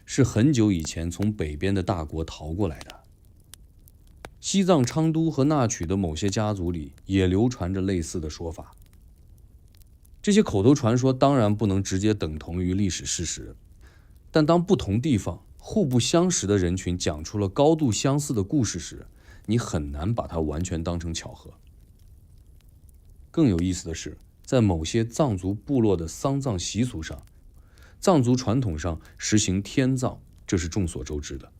是很久以前從北邊的大國逃過来的。西藏昌都和那曲的某些家族裡也流傳着類似的說法。這些口頭傳說當然不能直接等同於歷史事實，但當不同地方互不相识的人群講出了高度相似的故事時，你很難把它完全當成巧合。更有意思的是，在某些藏族部落的丧葬習俗上，藏族傳統上實行天葬，這是眾所周知的。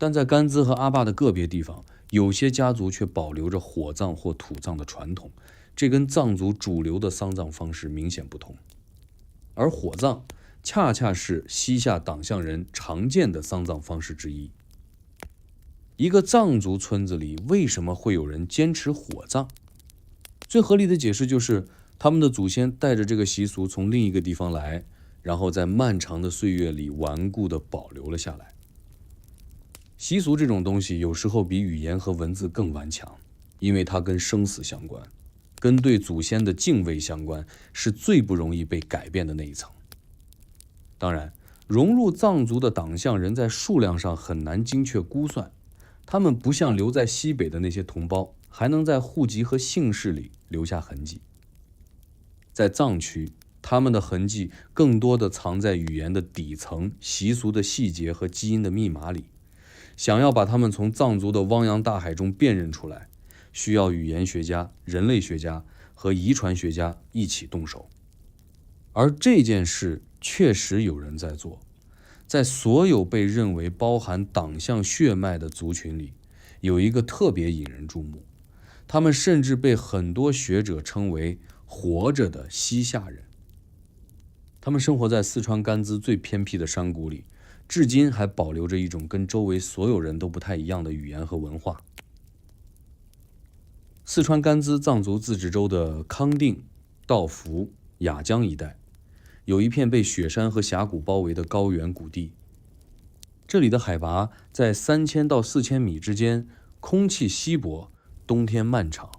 但在甘孜和阿壩的個別地方，有些家族卻保留着火葬或土葬的傳統，這跟藏族主流的喪葬方式明显不同。而火葬恰恰是西夏党项人常見的丧葬方式之一。一個藏族村子裡為什麼會有人堅持火葬？最合理的解釋就是他們的祖先帶着这個習俗從另一個地方來，然後在漫長的歲月裡頑固地保留了下來。習俗這種東西有時候比語言和文字更頑強，因為它跟生死相關，跟對祖先的敬畏相關，是最不容易被改變的那一層。当然，融入藏族的党项人在数量上很难精確估算，他們不像留在西北的那些同胞，還能在戶籍和姓氏裡留下痕跡。在藏區，他們的痕跡更多的藏在語言的底層、習俗的細節和基因的密碼裡。想要把他們從藏族的汪洋大海中辨認出來，需要語言學家、人類學家和遺傳學家一起動手。而這件事確實有人在做，在所有被認為包含黨項血脈的族群裡，有一個特別引人注目，他們甚至被很多學者稱為活着的西夏人。他們生活在四川甘孜最偏僻的山谷裡，至今還保留着一種跟周圍所有人都不太一樣的語言和文化。四川甘孜藏族自治州的康定、道孚、雅江一带，有一片被雪山和峡谷包圍的高原谷地。這裡的海拔在3000到4000米之間，空氣稀薄，冬天漫長，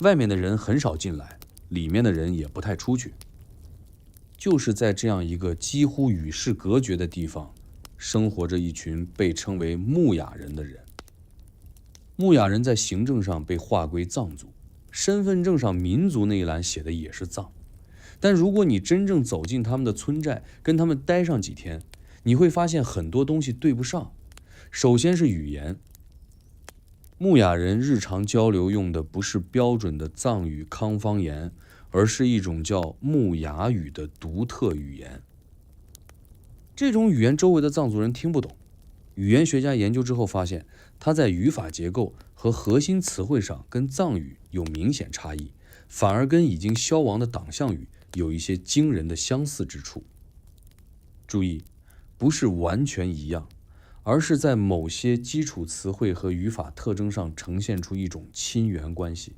外面的人很少進來，裡面的人也不太出去。就是在這樣一個幾乎與世隔絕的地方，生活着一群被稱為木雅人的人。木雅人在行政上被劃歸藏族，身份證上民族那一欄寫的也是藏。但如果你真正走進他們的村寨，跟他們待上幾天，你會發現很多東西對不上。首先是語言，木雅人日常交流用的不是標準的藏語康方言，而是一種叫木雅語的獨特語言。這種語言周圍的藏族人聽不懂，語言學家研究之後發現，它在語法結構和核心詞彙上跟藏語有明顯差異，反而跟已經消亡的黨項語有一些驚人的相似之處。注意，不是完全一樣，而是在某些基礎詞彙和語法特徵上呈現出一種親緣關係。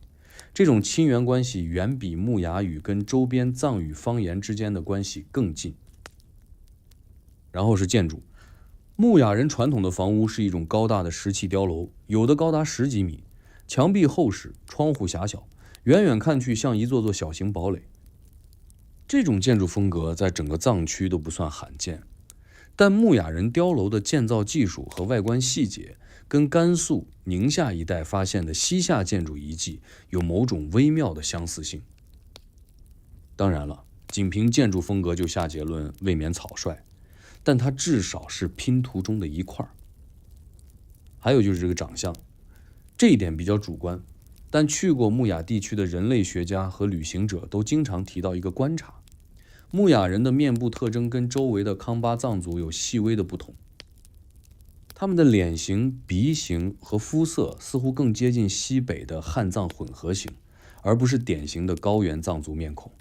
這種親緣關係遠比木雅語跟周邊藏語方言之間的關係更近。然後是建築，木雅人傳統的房屋是一種高大的石砌碉樓，有的高達10幾米，牆壁厚實，窗戶狹小，遠遠看去像一座座小型堡壘。這種建築風格在整個藏區都不算罕見，但木雅人碉樓的建造技術和外觀細節跟甘肅、寧夏一帶發現的西夏建築遺跡有某種微妙的相似性。當然了，僅憑建築風格就下結論未免草率，但它至少是拼圖中的一塊。還有就是這個長相，這一點比較主觀，但去過木雅地區的人類學家和旅行者都經常提到一個觀察：木雅人的面部特徵跟周圍的康巴藏族有細微的不同。他們的臉型、鼻型和膚色似乎更接近西北的漢藏混合型，而不是典型的高原藏族面孔。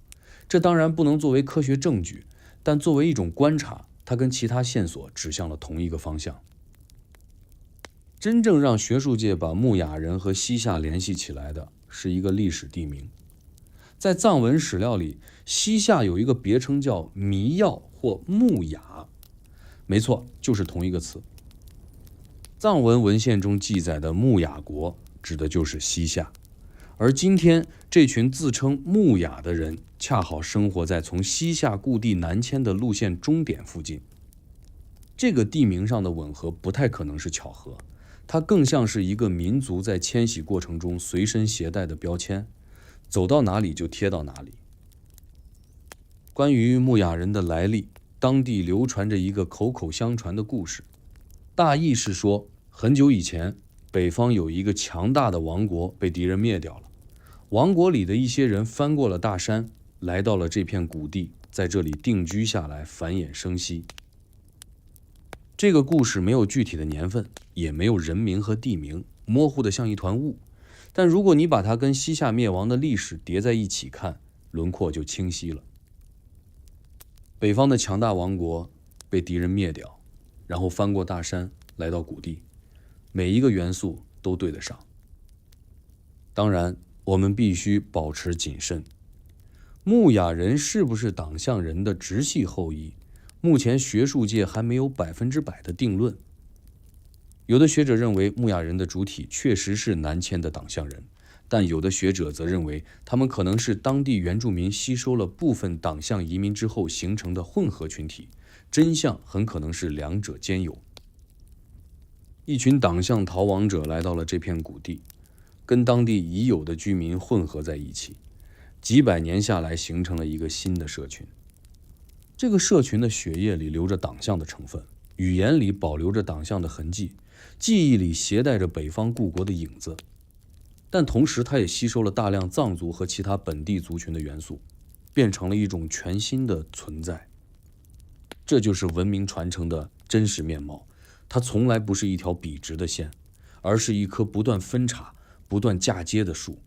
這當然不能作為科學證據，但作為一種觀察，它跟其他線索指向了同一個方向。真正讓學術界把牧雅人和西夏聯繫起來的是一個歷史地名。在藏文史料裡，西夏有一個別稱叫彌曜或牧雅，沒錯，就是同一個詞。藏文文獻中記載的牧雅國指的就是西夏，而今天這群自稱牧雅的人恰好生活在從西夏故地南遷的路線終點附近。這個地名上的吻合不太可能是巧合，它更像是一個民族在遷徙過程中隨身攜帶的標籤，走到哪裡就貼到哪裡。關於牧雅人的來歷，當地流傳着一個口口相傳的故事，大意是說，很久以前，北方有一個強大的王國被敵人滅掉了，王國裡的一些人翻過了大山，來到了這片谷地，在這裡定居下來，繁衍生息。這個故事沒有具體的年份，也沒有人名和地名，模糊的像一團霧。但如果你把它跟西夏滅亡的歷史疊在一起看，輪廓就清晰了。北方的強大王國被敵人滅掉，然後翻過大山來到谷地，每一个元素都对得上。当然，我們必須保持謹慎。牧雅人是不是黨項人的直系後裔？目前學術界還沒有100%的定論。有的學者認為牧雅人的主體確實是南遷的黨項人，但有的學者則認為他們可能是當地原住民吸收了部分黨項移民之後形成的混合群體，真相很可能是兩者兼有。一群黨項逃亡者來到了這片谷地，跟當地已有的居民混合在一起，幾百年下來形成了一個新的社群。這個社群的血液裡流着黨項的成分，語言裡保留着黨項的痕跡，記憶裡攜帶着北方故國的影子，但同時它也吸收了大量藏族和其他本地族群的元素，變成了一種全新的存在。這就是文明傳承的真實面貌，它從來不是一條筆直的線，而是一棵不斷分叉、不斷嫁接的樹。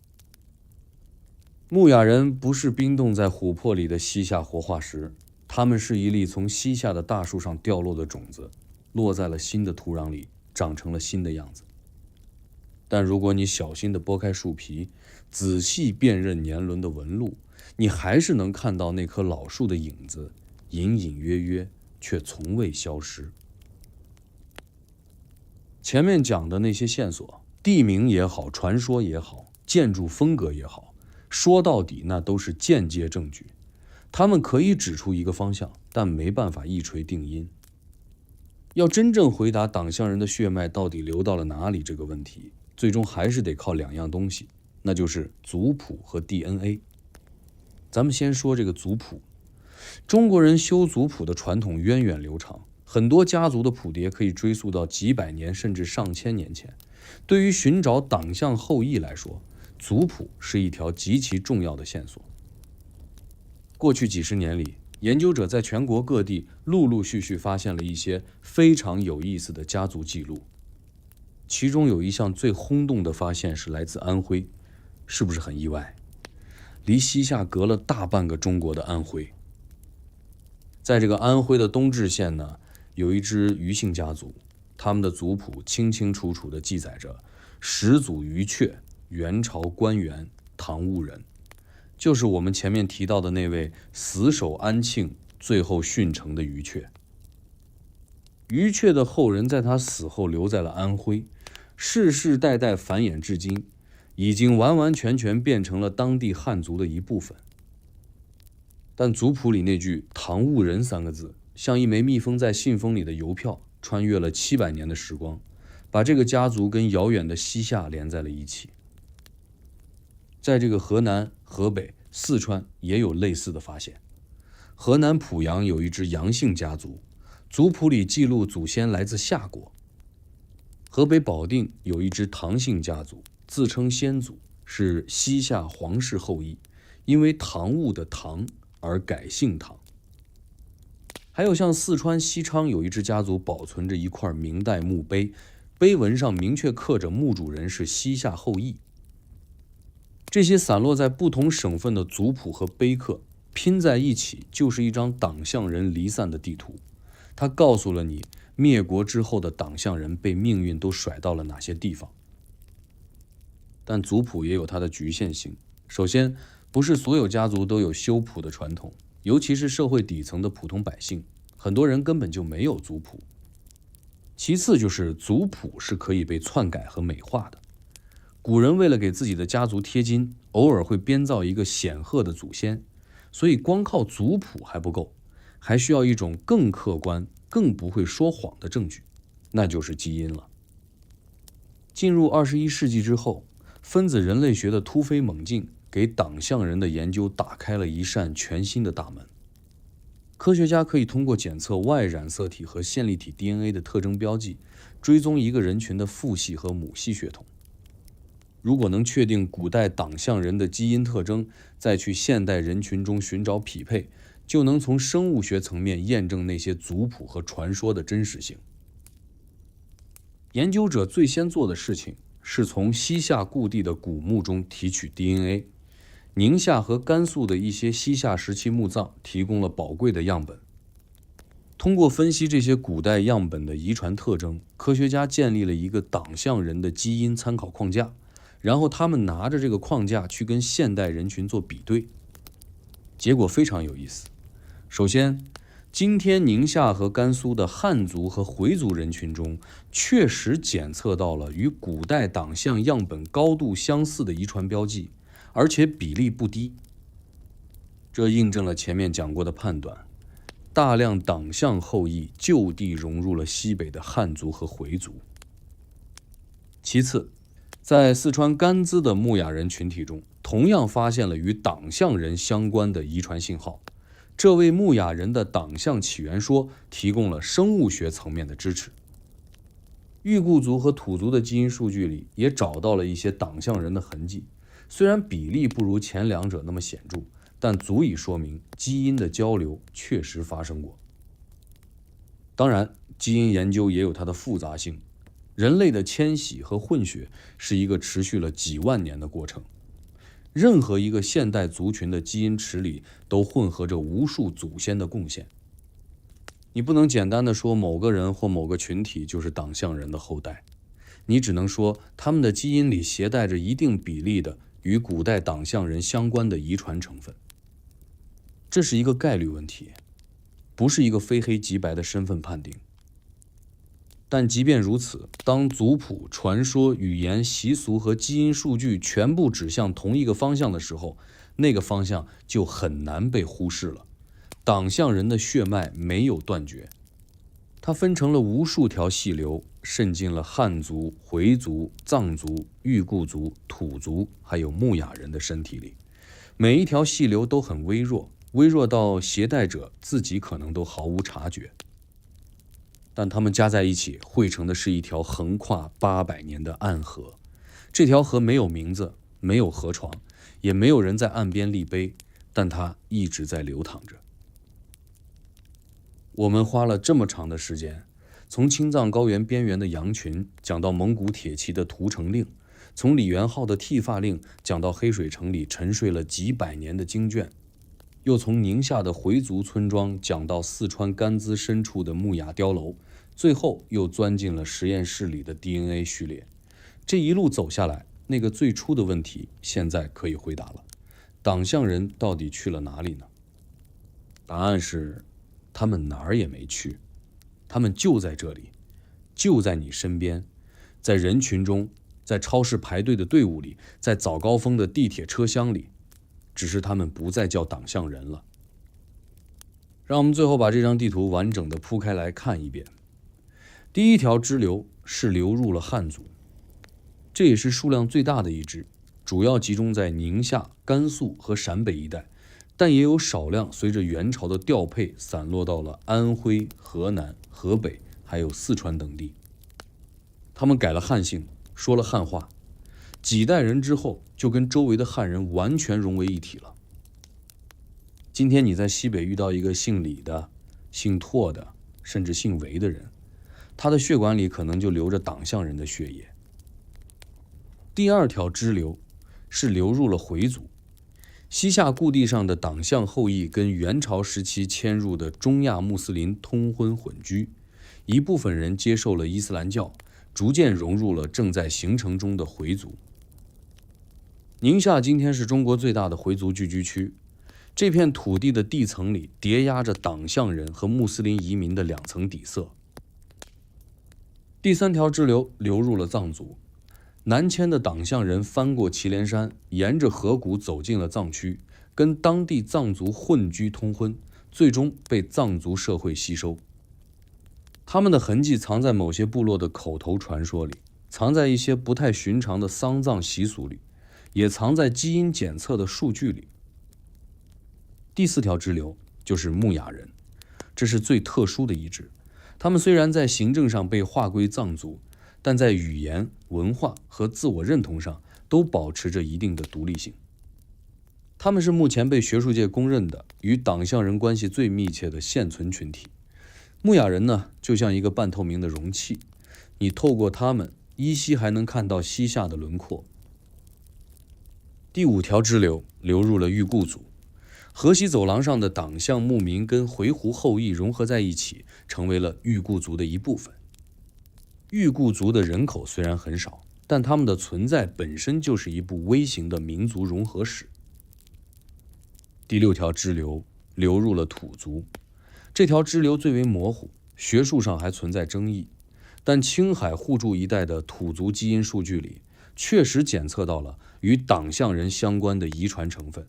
牧雅人不是冰凍在琥珀裡的西夏活化石，他們是一粒從西夏的大樹上掉落的種子，落在了新的土壤裡，長成了新的樣子。但如果你小心地剝開樹皮，仔細辨認年輪的紋路，你還是能看到那棵老樹的影子，隱隱約約，卻從未消失。前面講的那些線索，地名也好，傳說也好，建築風格也好，說到底那都是間接證據。他們可以指出一個方向，但沒辦法一錘定音。要真正回答黨項人的血脈到底流到了哪裡這個問題，最終還是得靠兩樣東西，那就是族譜和 DNA。咱們先說這個族譜。中國人修族譜的傳統源遠流長，很多家族的譜牒可以追溯到幾百年甚至上千年前。對於尋找黨項後裔來說，族譜是一條極其重要的線索。過去幾十年裡，研究者在全國各地陸陸續續發現了一些非常有意思的家族記錄。其中有一項最轟動的發現是來自安徽，是不是很意外？離西夏隔了大半個中國的安徽，在這個安徽的東至縣呢，有一支余姓家族，他們的族譜清清楚楚地記載着始祖余闕，元朝官員，唐兀人。就是我們前面提到的那位死守安慶，最後殉城的余闕。余闕的後人在他死後留在了安徽，世世代代繁衍至今，已經完完全全變成了當地漢族的一部分。但族譜裡那句唐兀人3個字，像一枚密封在信封裡的郵票，穿越了700年的時光，把這個家族跟遙遠的西夏連在了一起。在這個河南、河北、四川也有類似的發現。河南濮陽有一支楊姓家族，族譜裡記錄祖先來自夏國。河北保定有一支唐姓家族，自稱先祖，是西夏皇室後裔，因為唐兀的唐而改姓唐。還有像四川西昌有一支家族保存着一塊明代墓碑，碑文上明確刻着墓主人是西夏后裔。这些散落在不同省份的族譜和碑刻拼在一起，就是一張党项人離散的地圖。它告訴了你滅國之後的党项人被命運都甩到了哪些地方。但族譜也有它的局限性。首先，不是所有家族都有修譜的傳統，尤其是社会底层的普通百姓，很多人根本就沒有族譜。其次就是族譜是可以被篡改和美化的。古人為了給自己的家族貼金，偶爾會編造一個顯赫的祖先，所以光靠族譜還不夠，還需要一種更客觀、更不會說謊的證據，那就是基因了。進入21世紀之後，分子人類學的突飛猛進，給黨項人的研究打開了一扇全新的大門。科學家可以通過檢測 Y 染色體和線粒体 DNA 的特徵標記，追蹤一個人群的父系和母系血統。如果能確定古代黨項人的基因特徵，再去現代人群中尋找匹配，就能從生物學層面驗證那些族譜和傳說的真實性。研究者最先做的事情是從西夏故地的古墓中提取 DNA。寧夏和甘肅的一些西夏時期墓葬提供了寶貴的樣本。通過分析這些古代樣本的遺傳特徵，科學家建立了一個黨項人的基因參考框架，然後他們拿着這個框架去跟現代人群做比對。結果非常有意思。首先，今天寧夏和甘肅的漢族和回族人群中，確實檢測到了與古代黨項樣本高度相似的遺傳標記，而且比例不低。這印證了前面講過的判斷，大量黨項後裔就地融入了西北的漢族和回族。其次，在四川甘孜的木雅人群體中，同樣發現了與黨項人相關的遺傳信號。這為木雅人的黨項起源說提供了生物學層面的支持。裕固族和土族的基因數據裡也找到了一些黨項人的痕跡，雖然比例不如前兩者那麼顯著，但足以說明基因的交流確實發生過。當然，基因研究也有它的複雜性。人類的遷徙和混血是一個持續了幾萬年的過程。任何一個現代族群的基因池裡都混合着無數祖先的貢獻。你不能簡單的說某個人或某個群體就是黨項人的後代，你只能說他們的基因裡攜帶着一定比例的與古代黨項人相關的遺傳成分。這是一個概率問題，不是一個非黑即白的身份判定。但即便如此，當族譜、傳說、語言、習俗和基因數據全部指向同一個方向的時候，那個方向就很難被忽視了。黨項人的血脈沒有斷絕，它分成了無數條細流，滲進了漢族、回族、藏族、裕固族、土族，還有木雅人的身體裡。每一條細流都很微弱，微弱到攜帶者自己可能都毫無察覺。但它們加在一起，匯成的是一條橫跨800年的暗河。這條河沒有名字，沒有河床，也沒有人在岸邊立碑，但它一直在流淌着。我們花了這麼長的時間，從青藏高原邊緣的羊群講到蒙古鐵騎的屠城令，從李元昊的剃髮令講到黑水城裡沉睡了幾百年的經卷，又從寧夏的回族村莊講到四川甘孜深處的木雅碉樓，最後又鑽進了實驗室裡的 DNA 序列。這一路走下來，那個最初的問題現在可以回答了：黨項人到底去了哪裡呢？答案是，他們哪兒也沒去，他們就在這裡，就在你身邊，在人群中，在超市排隊的隊伍裡，在早高峰的地鐵車廂裡，只是他們不再叫黨項人了。讓我們最後把這張地圖完整的鋪開來看一遍。第一條支流是流入了漢族，這也是數量最大的一支，主要集中在寧夏、甘肅和陕北一帶，但也有少量隨着元朝的調配散落到了安徽、河南、河北還有四川等地。他們改了漢姓，說了漢話，幾代人之後就跟周圍的漢人完全融為一體了。今天你在西北遇到一個姓李的、姓拓的，甚至姓韦的人，他的血管裡可能就流着党项人的血液。第二条支流是流入了回族，西夏故地上的党项后裔跟元朝时期迁入的中亞穆斯林通婚混居，一部分人接受了伊斯蘭教，逐漸融入了正在形成中的回族。宁夏今天是中国最大的回族聚居区，这片土地的地层裡叠压着党项人和穆斯林移民的两层底色。第三条支流流入了藏族，南迁的党项人翻过祁连山，沿着河谷走进了藏区，跟当地藏族混居通婚，最終被藏族社会吸收。他們的痕迹藏在某些部落的口頭傳說裡，藏在一些不太尋常的喪葬習俗裡，也藏在基因檢測的數據裡。第四條支流就是木雅人，這是最特殊的一支。他們雖然在行政上被劃歸藏族，但在語言、文化和自我認同上都保持着一定的獨立性。他們是目前被學術界公認的與黨項人關係最密切的現存群體。木雅人呢，就像一個半透明的容器，你透過他們依稀還能看到西夏的輪廓。第五條支流流入了裕固族，河西走廊上的黨项牧民跟回鶻後裔融合在一起，成為了裕固族的一部分。裕固族的人口雖然很少，但他們的存在本身就是一部微型的民族融合史。第六條支流流入了土族，這條支流最為模糊，學術上還存在爭議，但青海互助一帶的土族基因數據裡確實檢測到了與黨項人相關的遺傳成分。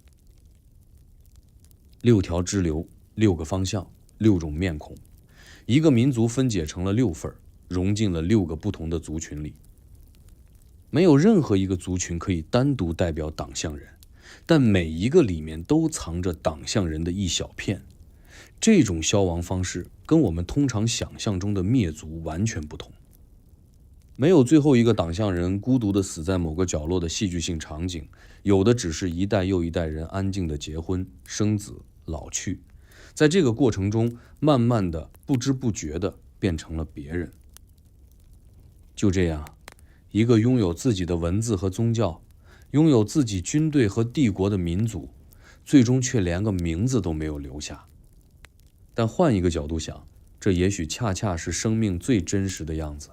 六條支流，6個方向，6種面孔，一個民族分解成了6份，融進了6個不同的族群裡。沒有任何一個族群可以單獨代表黨項人，但每一個裡面都藏着黨項人的一小片。這種消亡方式跟我們通常想象中的滅族完全不同。沒有最後一個黨項人孤獨地死在某個角落的戲劇性場景，有的只是一代又一代人安靜地結婚、生子、老去，在這個過程中，慢慢的、不知不覺地變成了別人。就這樣，一個擁有自己的文字和宗教，擁有自己軍隊和帝國的民族，最終卻連個名字都沒有留下。但換一個角度想，這也許恰恰是生命最真實的樣子。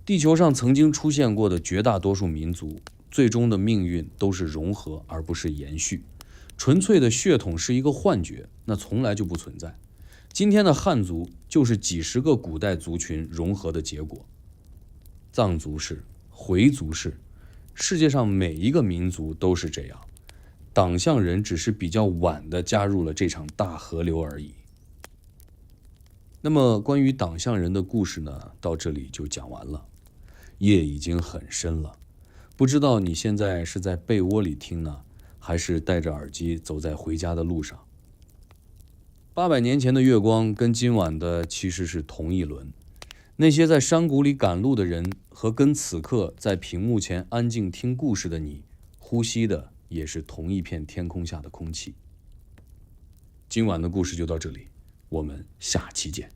地球上曾經出現過的絕大多數民族，最終的命運都是融合而不是延續。純粹的血統是一個幻覺，那從來就不存在。今天的漢族就是幾十個古代族群融合的結果。藏族是，回族是，世界上每一個民族都是這樣。黨項人只是比較晚的加入了這場大河流而已。那麼關於黨項人的故事呢，到這裡就講完了。夜已經很深了，不知道你現在是在被窩裡聽呢，還是戴着耳機走在回家的路上。800年前的月光跟今晚的其實是同一輪，那些在山谷裡趕路的人和跟此刻在屏幕前安靜聽故事的你，呼吸的也是同一片天空下的空氣。今晚的故事就到這裡，我們下期見。